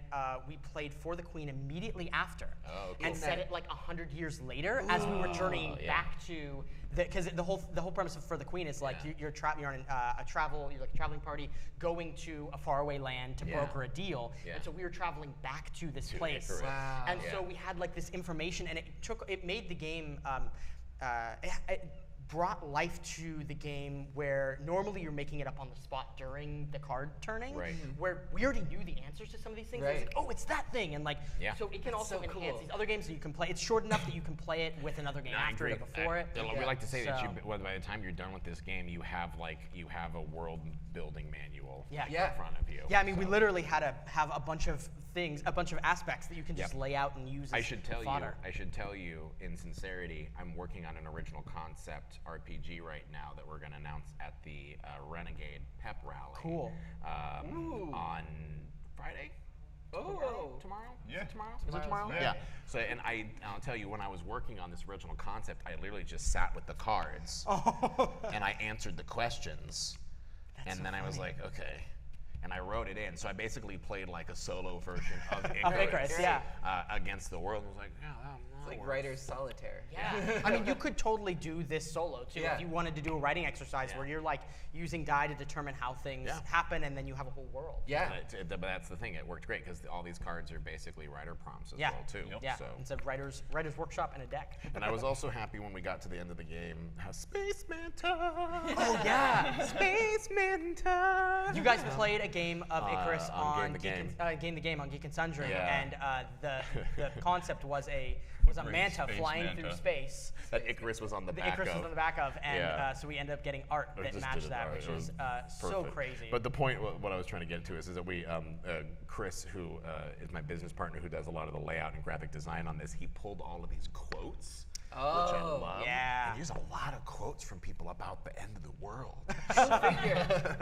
we played For the Queen immediately after, Oh, cool. and set it like 100 years later as we were journeying back to because the whole premise of For the Queen is like Yeah. you're on a traveling party going to a faraway land to broker a deal, Yeah. and so we were traveling back to this place, Icarus. Wow. and so Yeah. we had like this information, and it made the game. It brought life to the game where normally you're making it up on the spot during the card turning, Right. where we already knew the answers to some of these things. And it's Right. like, oh, it's that thing, and like, Yeah. so it can That's also so enhance cool. these other games that you can play. It's short enough that you can play it with another game No, I after it or agree. before it. We like to say that So- by the time you're done with this game, you have a world building manual Yeah. Yeah. in front of you. Yeah, I mean, we So- literally had to have a bunch of things, a bunch of aspects that you can just Yep. lay out and use. I as should tell fodder. you, in sincerity, I'm working on an original concept RPG right now that we're going to announce at the Renegade Pep Rally. Cool. Ooh. On Friday. Oh. tomorrow? Yeah. Is it tomorrow? Tomorrow's Friday. Yeah. So, and I'll tell you, when I was working on this original concept, I literally just sat with the cards and I answered the questions, and then I was like, okay. And I wrote it in. So I basically played like a solo version of Icarus, yeah. Against the world. And was like, yeah, It's like writer's solitaire. Yeah. I mean, you could totally do this solo too Yeah. if you wanted to do a writing exercise where you're like using die to determine how things happen, and then you have a whole world. Yeah. But that's the thing. It worked great because all these cards are basically writer prompts as well too. Yeah. So. It's a writer's workshop and a deck. And I was also happy when we got to the end of the game. How Spaceman time. Oh yeah. Spaceman time. You guys played a game of Icarus on on Game the Game on Geek and Sundry, Yeah. and the concept was a Great manta space flying manta. through space. That Icarus was on the The back Icarus of. was on the back of, and Yeah. so we ended up getting art Or that just matched did that, art. which It is was so perfect. crazy. But the point, what I was trying to get to is that we, Chris, who is my business partner, who does a lot of the layout and graphic design on this, he pulled all of these quotes, which I love. yeah. And there's a lot of quotes from people about the end of the world. It's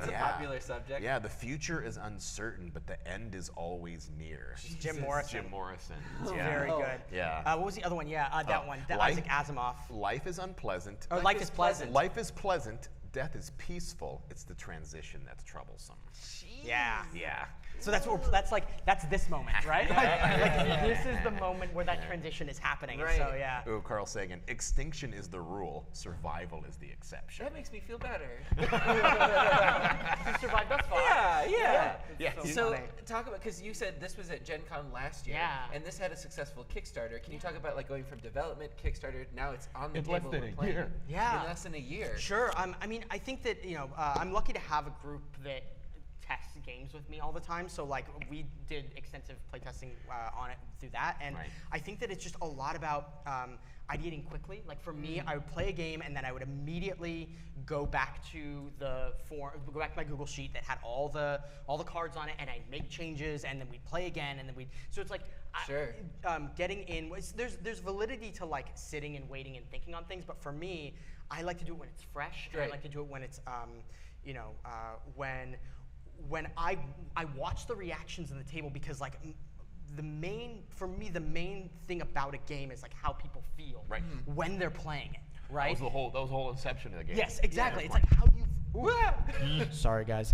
a popular subject. Yeah, the future is uncertain, but the end is always near. Jim Morrison. Jim Morrison. Very good. Yeah. What was the other one? Yeah, that one. Life- Isaac Asimov. Life is unpleasant. Oh, Life is Pleasant. Life is pleasant. Death is peaceful. It's the transition that's troublesome. Yeah. Yeah. So that's this moment, right? This is the moment where that transition is happening. Right. So yeah. Ooh, Carl Sagan. Extinction is the rule. Survival is the exception. That makes me feel better. You survived thus far. Yeah. So funny. talk about, because you said this was at Gen Con last year, Yeah. and this had a successful Kickstarter. Can you talk about like going from development, Kickstarter, now it's on the In table, less than we're a playing year. it. Yeah. In less than a year. Sure. I mean, I think that I'm lucky to have a group that tests games with me all the time. So like we did extensive playtesting on it through that, and Right. I think that it's just a lot about ideating quickly. Like for me, I would play a game and then I would immediately go back to go back to my Google sheet that had all the cards on it, and I'd make changes, and then we'd play again, and then so it's like Sure. getting in. There's validity to like sitting and waiting and thinking on things, but for me, I like to do it when it's fresh. And I Right. like to do it when it's when I watch the reactions in the table, because like the main thing about a game is like how people feel Right. when they're playing it, That right? was the whole inception of the game. Yes, exactly. It's like how do you. Sorry, guys.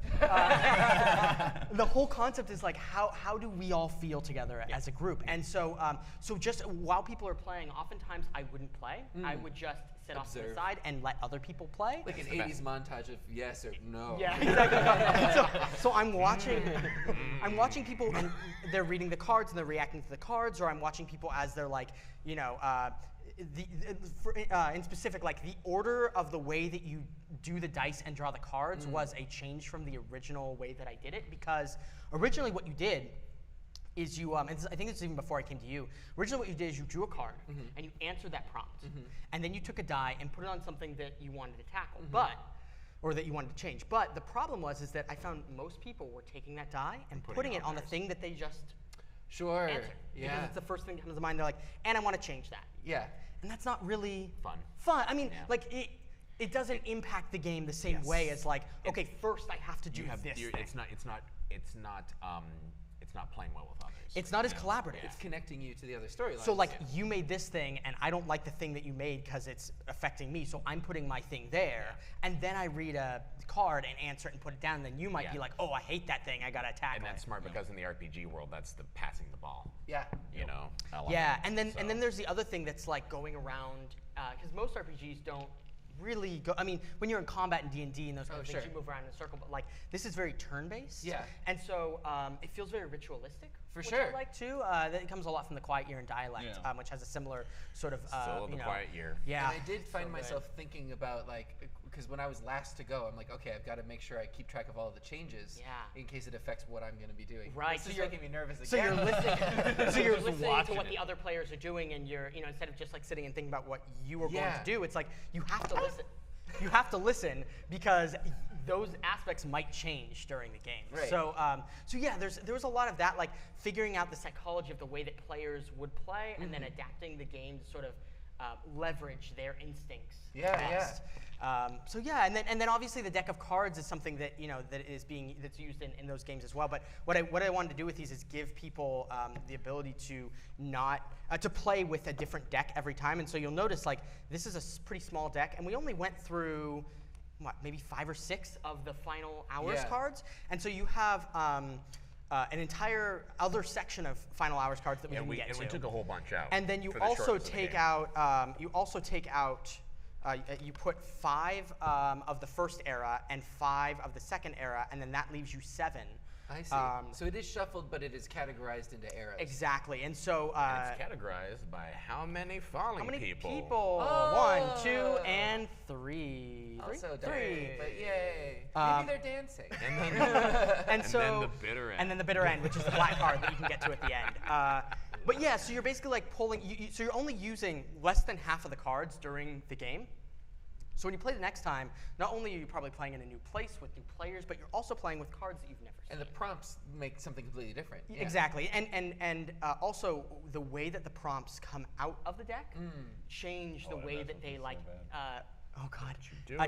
The whole concept is like how do we all feel together as a group? And so so just while people are playing, oftentimes I wouldn't play. I would just sit off to the Observe. side and let other people play. Like an 80s montage of yes or no. Yeah, exactly. so I'm watching people, and they're reading the cards and they're reacting to the cards, or I'm watching people as they're like, in specific, like the order of the way that you do the dice and draw the cards was a change from the original way that I did it, because originally what you did is you, and I think this is even before I came to you, originally what you did is you drew a card and you answered that prompt, and then you took a die and put it on something that you wanted to tackle, or that you wanted to change. But the problem is that I found most people were taking that die and putting it on the thing that they just Sure. answered. Because Yeah. it's the first thing that comes to mind. They're like, and I want to change that. Yeah. And that's not really Fun. I mean, like it doesn't impact the game the same way as like, okay, first I have to do this. It's not playing well with others. It's not as collaborative. It's connecting you to the other storyline. So like you made this thing, and I don't like the thing that you made because it's affecting me. So I'm putting my thing there, and then I read a card and answer it and put it down. And then you might be like, oh, I hate that thing. I gotta tackle And it. that's smart because in the RPG world, that's the passing the ball. Yeah. Element. Yeah, and then So- there's the other thing that's like going around, because most RPGs don't really go. I mean, when you're in combat in D&D and those kind of things, sure. you move around in a circle. But like this is very turn-based. Yeah. And so it feels very ritualistic. For which sure. I like too. That comes a lot from the Quiet Year and Dialect, Yeah. which has a similar sort of. Still the Quiet Year. Yeah. And I did find So good. myself thinking about like, because when I was last to go, I'm like, okay, I've got to make sure I keep track of all of the changes in case it affects what I'm going to be doing. Right, This so is you're- making me nervous again. So you're listening. so You're you're listening to watching what it. the other players are doing, and you're, instead of just like sitting and thinking about what you were going Yeah. to do. It's like you have to listen. You have to listen because those aspects might change during the game. Right. So, so yeah, there was a lot of that, like figuring out the psychology of the way that players would play, and then adapting the game to sort of leverage their instincts Yeah, best. So yeah, and then obviously the deck of cards is something that that's used in those games as well. But what I wanted to do with these is give people the ability to to play with a different deck every time. And so you'll notice like this is a pretty small deck, and we only went through maybe 5 or 6 of the final hours cards, and so you have an entire other section of final hours cards that we didn't get to. And we took a whole bunch out. And then you also take out you put 5 of the first era and 5 of the second era, and then that leaves you 7. I see. So it is shuffled, but it is categorized into eras. Exactly, and so and it's categorized by how many falling people. Oh. 1, 2, and 3. Also 3. But yay. Maybe they're dancing. And then the bitter end. And then the bitter end, which is the black card that you can get to at the end. But yeah, so you're basically like pulling. So you're only using less than half of the cards during the game. So when you play the next time, not only are you probably playing in a new place with new players, but you're also playing with cards that you've never seen. And the prompts make something completely different. Yeah. Exactly, and also the way that the prompts come out of the deck change the way that they like.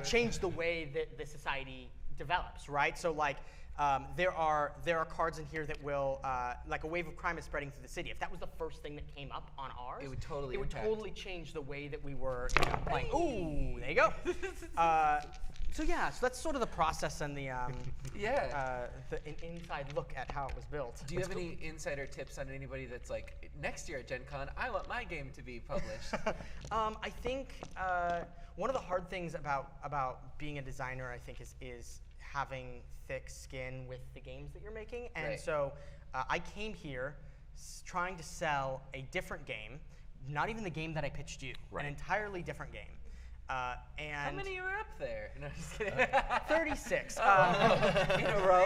Change the way that the society develops, right? So like. There are cards in here that will, like a wave of crime is spreading through the city. If that was the first thing that came up on ours, it would totally change the way that we were playing. Ooh, there you go. So that's sort of the process and the an inside look at how it was built. Do you have any insider tips on anybody that's like, next year at Gen Con, I want my game to be published? I think one of the hard things about being a designer, I think, is having thick skin with the games that you're making. And so I came here trying to sell a different game, not even the game that I pitched you, an entirely different game. And how many are up there? No, just kidding. 36. In a row?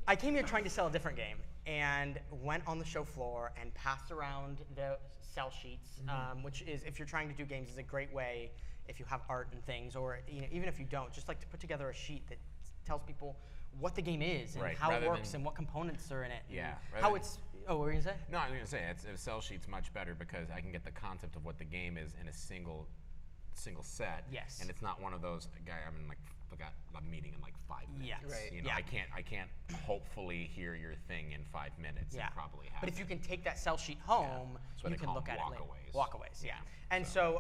I came here trying to sell a different game and went on the show floor and passed around the sell sheets, which is, if you're trying to do games, is a great way if you have art and things, or even if you don't, just like to put together a sheet that tells people what the game is and how it works and what components are in it. Yeah. How it's. Oh, what were you gonna say? No, I was gonna say a sell sheet's much better because I can get the concept of what the game is in a single set. Yes. And it's not one of those I'm in like a meeting in like 5 minutes. Yes. Right. I can't hopefully hear your thing in 5 minutes. Yeah. And probably have. But if you can take that sell sheet home, you can look at it later. Walkaways. Yeah. And so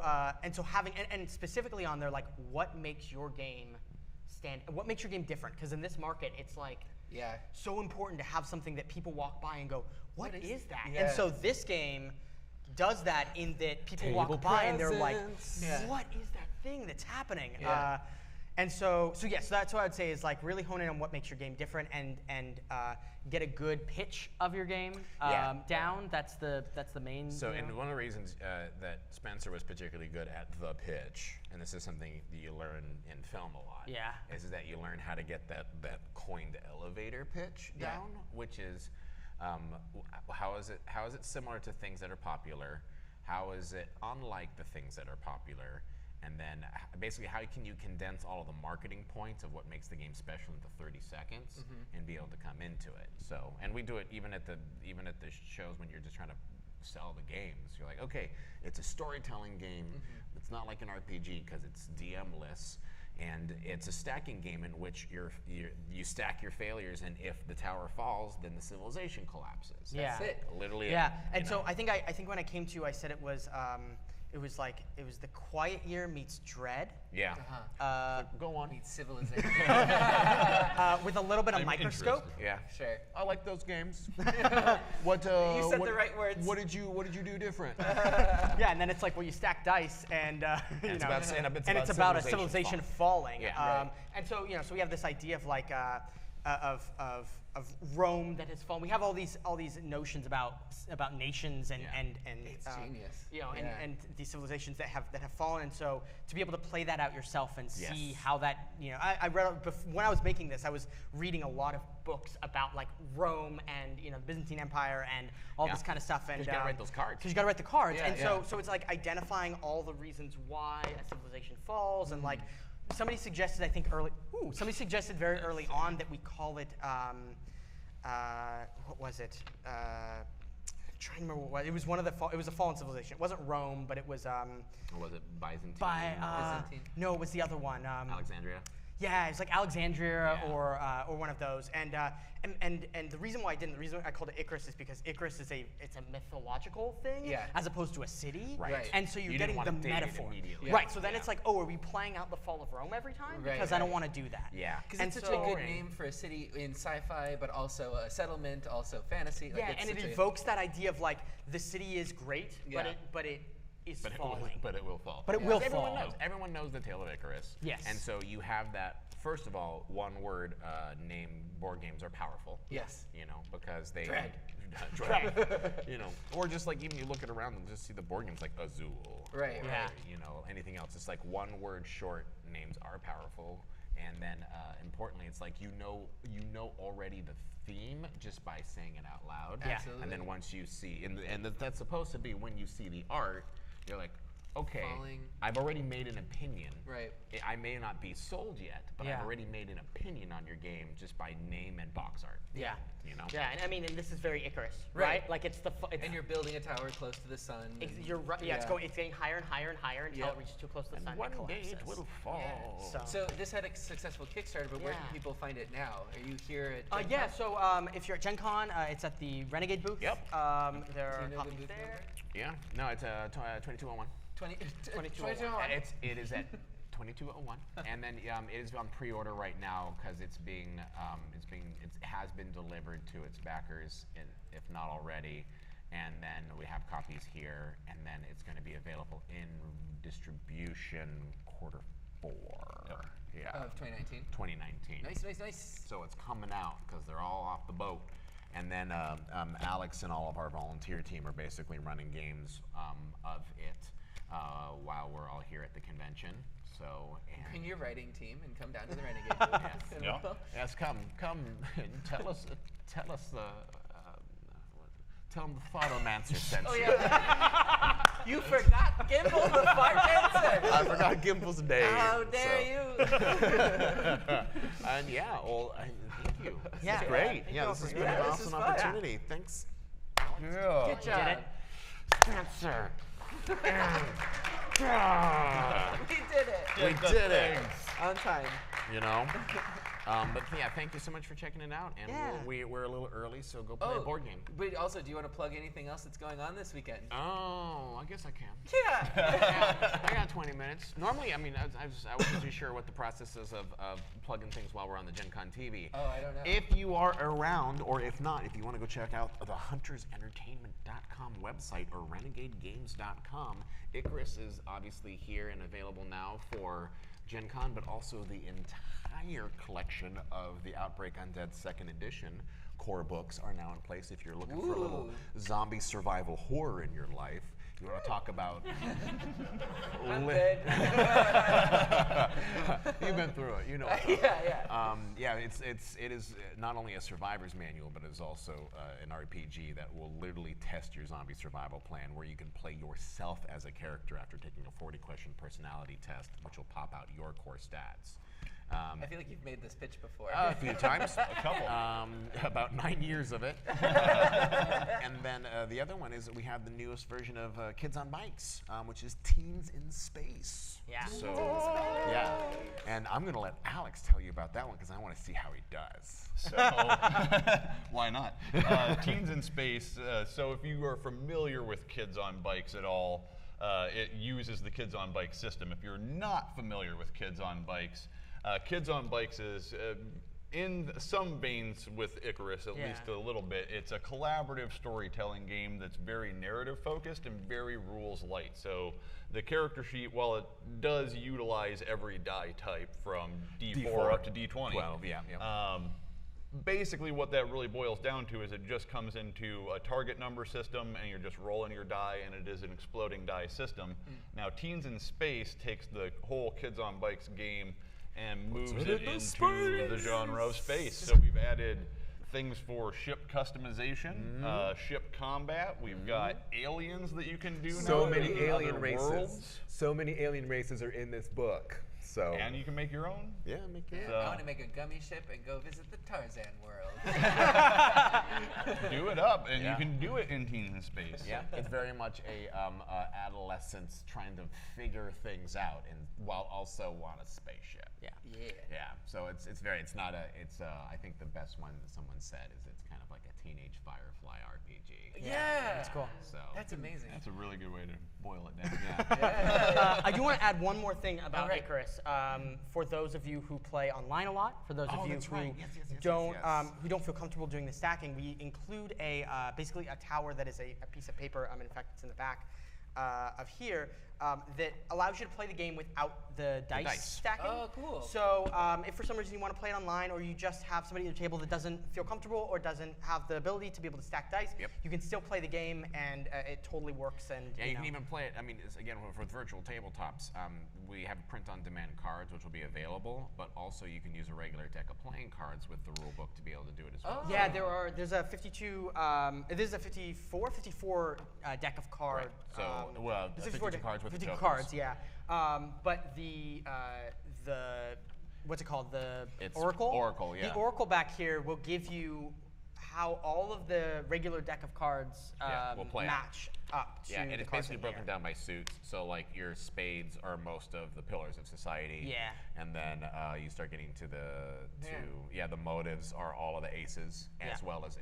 having and specifically on there, like what makes your game what makes your game different? Because in this market, it's like so important to have something that people walk by and go, what is that? Yeah. And so this game does that in that people walk by and they're like, what is that thing that's happening? Yeah. So that's what I'd say is like really hone in on what makes your game different and get a good pitch of your game down. That's the main. So and one of the reasons that Spenser was particularly good at the pitch, and this is something that you learn in film a lot, is that you learn how to get that coined elevator pitch down, which is how is it similar to things that are popular? How is it unlike the things that are popular? And then basically, how can you condense all of the marketing points of what makes the game special into 30 seconds and be able to come into it? So, and we do it even at the shows when you're just trying to sell the games. You're like, okay, it's a storytelling game. It's not like an RPG because it's DM-less, and it's a stacking game in which you stack your failures, and if the tower falls, then the civilization collapses. That's it. Literally. Yeah. And so I think when I came to you, I said it was the Quiet Year meets Dread. Yeah. Go on. Meets Civilization. With a little bit of microscope. Yeah. Sure. I like those games. You said the right words. What did you do different? Yeah, and then it's like, well, you stack dice, and it's about a civilization falling. Yeah. And so so we have this idea of like of Rome that has fallen. We have all these notions about nations and It's genius. And these civilizations that have fallen. And so to be able to play that out yourself and see how that I read when I was making this, I was reading a lot of books about like Rome and the Byzantine Empire and all this kind of stuff. And you gotta write those cards. Because you gotta write the cards. Yeah, so it's like identifying all the reasons why a civilization falls and like. Somebody suggested, very early on that we call it, what was it? trying to remember what it was. It was a fallen civilization. It wasn't Rome, but it was. Or was it Byzantine? Byzantine? No, it was the other one. Alexandria? Yeah, it's like Alexandria or one of those. And the reason why the reason I called it Icarus is because Icarus is it's a mythological thing as opposed to a city. Right. And so you're getting the metaphor. Immediately. Right. So then it's like, oh, are we playing out the fall of Rome every time? Because I don't want to do that. Yeah. Because it's such a good name for a city in sci-fi, but also a settlement, also fantasy. Yeah, and it evokes that idea of like the city is great, but it is falling. But it will fall. But it will fall. Everyone knows the tale of Icarus. Yes. And so you have that. First of all, one word name board games are powerful. Yes. You know, because they Dread. You know, or just like even you look at around and just see the board games like Azul. Right. Or, Yeah. you know, anything else. It's like one word short names are powerful, and then importantly, it's like you know already the theme just by saying it out loud. Yeah. Absolutely. And then once you see, and that's supposed to be when you see the art, you're like, okay, I've already made an opinion. Right. I may not be sold yet, but I've already made an opinion on your game just by name and box art. Yeah. You know? Yeah, and I mean, and this is very Icarus, right? Like it's and you're building a tower close to the sun. You're right. Yeah, it's getting higher and higher and higher until it reaches too close to the sun. One and day collapses. it will fall. Yeah. So this had a successful Kickstarter, but where can people find it now? Are you here at Gen Con? So if you're at Gen Con, it's at the Renegade booth. Yep. There are Do you know the copies booth there. Yeah. No, it's 2201. 2201. It is at 2201, and then it is on pre-order right now because it has been delivered to its backers, if not already, and then we have copies here, and then it's going to be available in distribution Q4. Yeah. Of 2019. 2019. Nice. So it's coming out because they're all off the boat. And then Alex and all of our volunteer team are basically running games of it while we're all here at the convention. So Bring your writing team and come down to the Renegade booth. Yes, come and tell us the. Tell them the Thoughtmancer sent you. You forgot Gimble the Fartmancer. I forgot Gimble's name. How dare you? And thank you. Yeah. Great. This has been an awesome opportunity. Thanks. Yeah. Good job. Spenser. We did it. We did it. On time. You know? But yeah, thank you so much for checking it out. And we're a little early, so go play a board game. But also, do you want to plug anything else that's going on this weekend? Oh, I guess I can. Yeah. I got 20 minutes. Normally, I mean, I wasn't too sure what the process is of plugging things while we're on the Gen Con TV. Oh, I don't know. If you are around, or if not, if you want to go check out the huntersentertainment.com website or renegadegames.com, Icarus is obviously here and available now for Gen Con, but also the entire collection of the Outbreak Undead 2nd Edition core books are now in place. If you're looking for a little zombie survival horror in your life, you want to talk about. You've been through it, you know. It is not only a survivor's manual, but it is also an RPG that will literally test your zombie survival plan, where you can play yourself as a character after taking a 40-question personality test, which will pop out your core stats. I feel like you've made this pitch before. A few times. A couple. About 9 years of it. And then the other one is that we have the newest version of Kids on Bikes, which is Teens in Space. Yeah. So, yeah. And I'm going to let Alex tell you about that one because I want to see how he does. So, why not? Teens in Space. So if you are familiar with Kids on Bikes at all, it uses the Kids on Bikes system. If you're not familiar with Kids on Bikes, Kids on Bikes is, in some veins with Icarus, at least a little bit, it's a collaborative storytelling game that's very narrative focused and very rules light. So the character sheet, while it does utilize every die type from D4 up to D20, 12, basically what that really boils down to is it just comes into a target number system and you're just rolling your die, and it is an exploding die system. Now Teens in Space takes the whole Kids on Bikes game and moves it into the genre of space. So we've added things for ship customization, ship combat. We've got aliens that you can do now. So many alien races. Worlds. So many alien races are in this book. So. And you can make your own. Yeah, make your I want to make a gummy ship and go visit the Tarzan world. do it up, and you can do it in Teens in Space. Yeah, it's very much a adolescence trying to figure things out, and while also on a spaceship. Yeah. Yeah. So it's not a. I think the best one that someone said is it's kind of like a teenage Firefly RPG. Yeah. That's cool. So That's amazing. That's a really good way to boil it down. I do want to add one more thing about Icarus. For those of you who play online a lot, for those of you who don't feel comfortable doing the stacking, we include basically a tower that is a piece of paper. In fact, it's in the back of here. That allows you to play the game without the dice stacking. Oh, cool. So if for some reason you want to play it online, or you just have somebody at your table that doesn't feel comfortable or doesn't have the ability to be able to stack dice, you can still play the game, and it totally works. And you can even play it. I mean, again, for virtual tabletops, we have print-on-demand cards, which will be available, but also you can use a regular deck of playing cards with the rule book to be able to do it as well. Yeah, there's a 52. There's a 54 deck of cards. Right. So, 52 cards with 50 the tokens. cards, yeah. But the what's it called? It's Oracle. Oracle, yeah. The Oracle back here will give you how all of the regular deck of cards we'll play match up to and the it's cards basically in broken here. down by suits. So like your spades are most of the pillars of society. Yeah. And then you start getting to the motives are all of the aces, as well as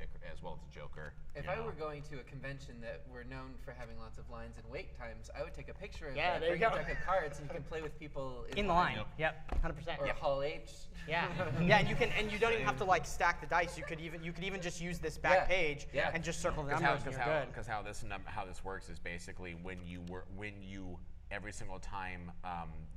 Joker. If I were going to a convention that were known for having lots of lines and wait times, I would take a picture of Yeah, that, there you bring a go. deck of cards, and you can play with people In the line. Yep. 100%. Or Hall H. Yeah, yeah, and you don't even have to like stack the dice. You could even just use this back page and just circle the numbers, and you're good. Because how this works is basically when you every single time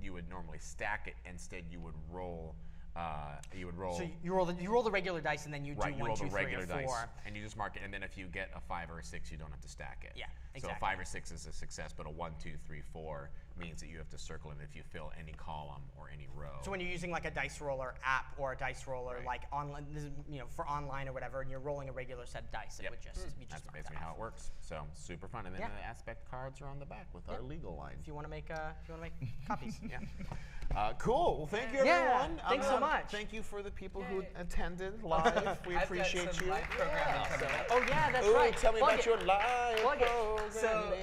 you would normally stack it, instead you would roll. So you roll the regular dice, and then you do you 1, roll 2, the 3, regular or 4. dice, and you just mark it. And then if you get a 5 or a 6, you don't have to stack it. Yeah, So exactly. a 5 or 6 is a success, but a 1, 2, 3, 4 means that you have to circle it if you fill any column or any row. So when you're using like a dice roller app or a dice roller like online, for online or whatever, and you're rolling a regular set of dice, it would just That's mark basically that how off. it works. So super fun. And then the aspect cards are on the back with our legal line. If you want to make copies. Cool. Well, thank you, Yeah, everyone. thanks so much. Thank you for the people who attended live. We appreciate I've got some you. live programming coming up. Oh yeah, that's Ooh, right. tell me Plug about it. your live Plug it. program. So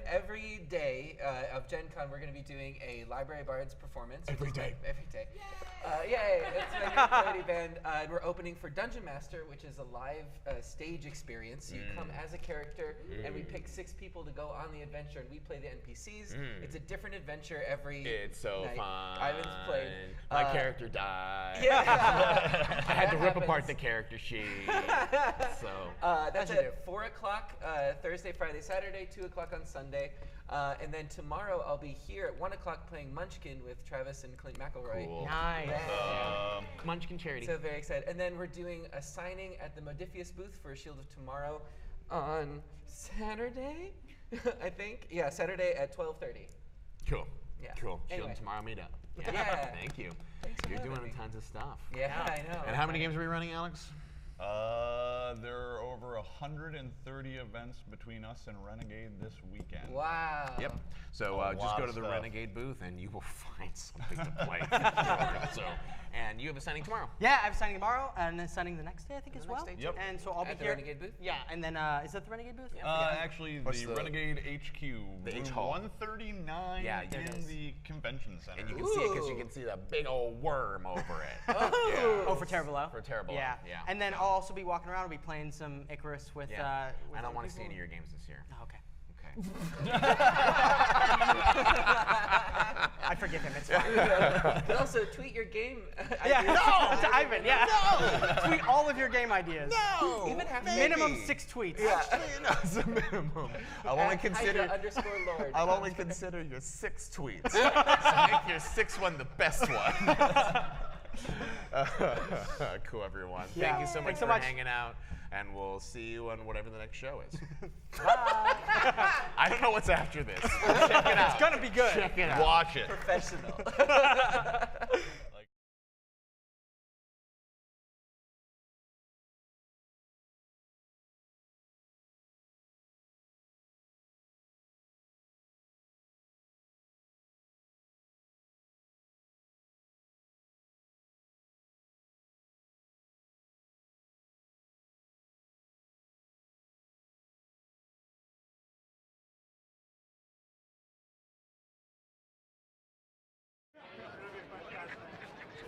every day of Gen Con, we're going to be doing a Library Bards performance. Every day. Every day. Yay! It's my comedy band. We're opening for Dungeon Master, which is a live stage experience. You come as a character, and we pick 6 people to go on the adventure, and we play the NPCs. It's a different adventure every It's so night. fun. Ivan's played. My character died. Yeah. I had to That rip apart happens. the character sheet. So That's you do. at 4 o'clock Thursday, Friday, Saturday, 2 o'clock on Sunday. And then tomorrow I'll be here at 1 o'clock playing Munchkin with Travis and Clint McElroy. Cool. Nice. Munchkin charity. So very excited. And then we're doing a signing at the Modifius booth for Shield of Tomorrow on Saturday, I think. Yeah, Saturday at 12:30. Cool. Yeah. Cool. Anyway. Shield tomorrow meetup. Yeah. Thank you. Thanks for You're having doing me. tons of stuff. Yeah, I know. And how many games are we running, Alex? There are over 130 events between us and Renegade this weekend. Wow. Yep. So A just lot go of to the stuff. Renegade booth and you will find something to play. And you have a signing tomorrow. Yeah, I'm signing tomorrow, and then signing the next day, I think, as well. next day, Yep. And so I'll At be the here. Renegade booth? Yeah, and then is that the Renegade booth? Actually, What's the the- Renegade HQ, the H room hall. 139 Yeah, there it in is. the convention center. And you can see it because you can see the big old worm over it. Oh, for Terrible Low? For Terrible Yeah. Low, yeah. And then I'll also be walking around. I'll be playing some Icarus with. Yeah. with I don't other want to see people. any of your games this year. Oh, okay. Okay. I forgive him. It's fine. But also tweet your game. Yeah. ideas to Ivan. Yeah. No. Tweet all of your game ideas. No. Even half Minimum 6 tweets. Actually, no, it's a minimum. I'll only At consider. Hydra_Lord. I'll only consider your 6 tweets. So make your 6th one the best one. Cool, everyone. Yeah. Thank you so much Thanks so for much. hanging out, and we'll see you on whatever the next show is. Bye. I don't know what's after this. Check it out. It's gonna be good. Check it out. Watch it. Professional.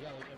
Yeah,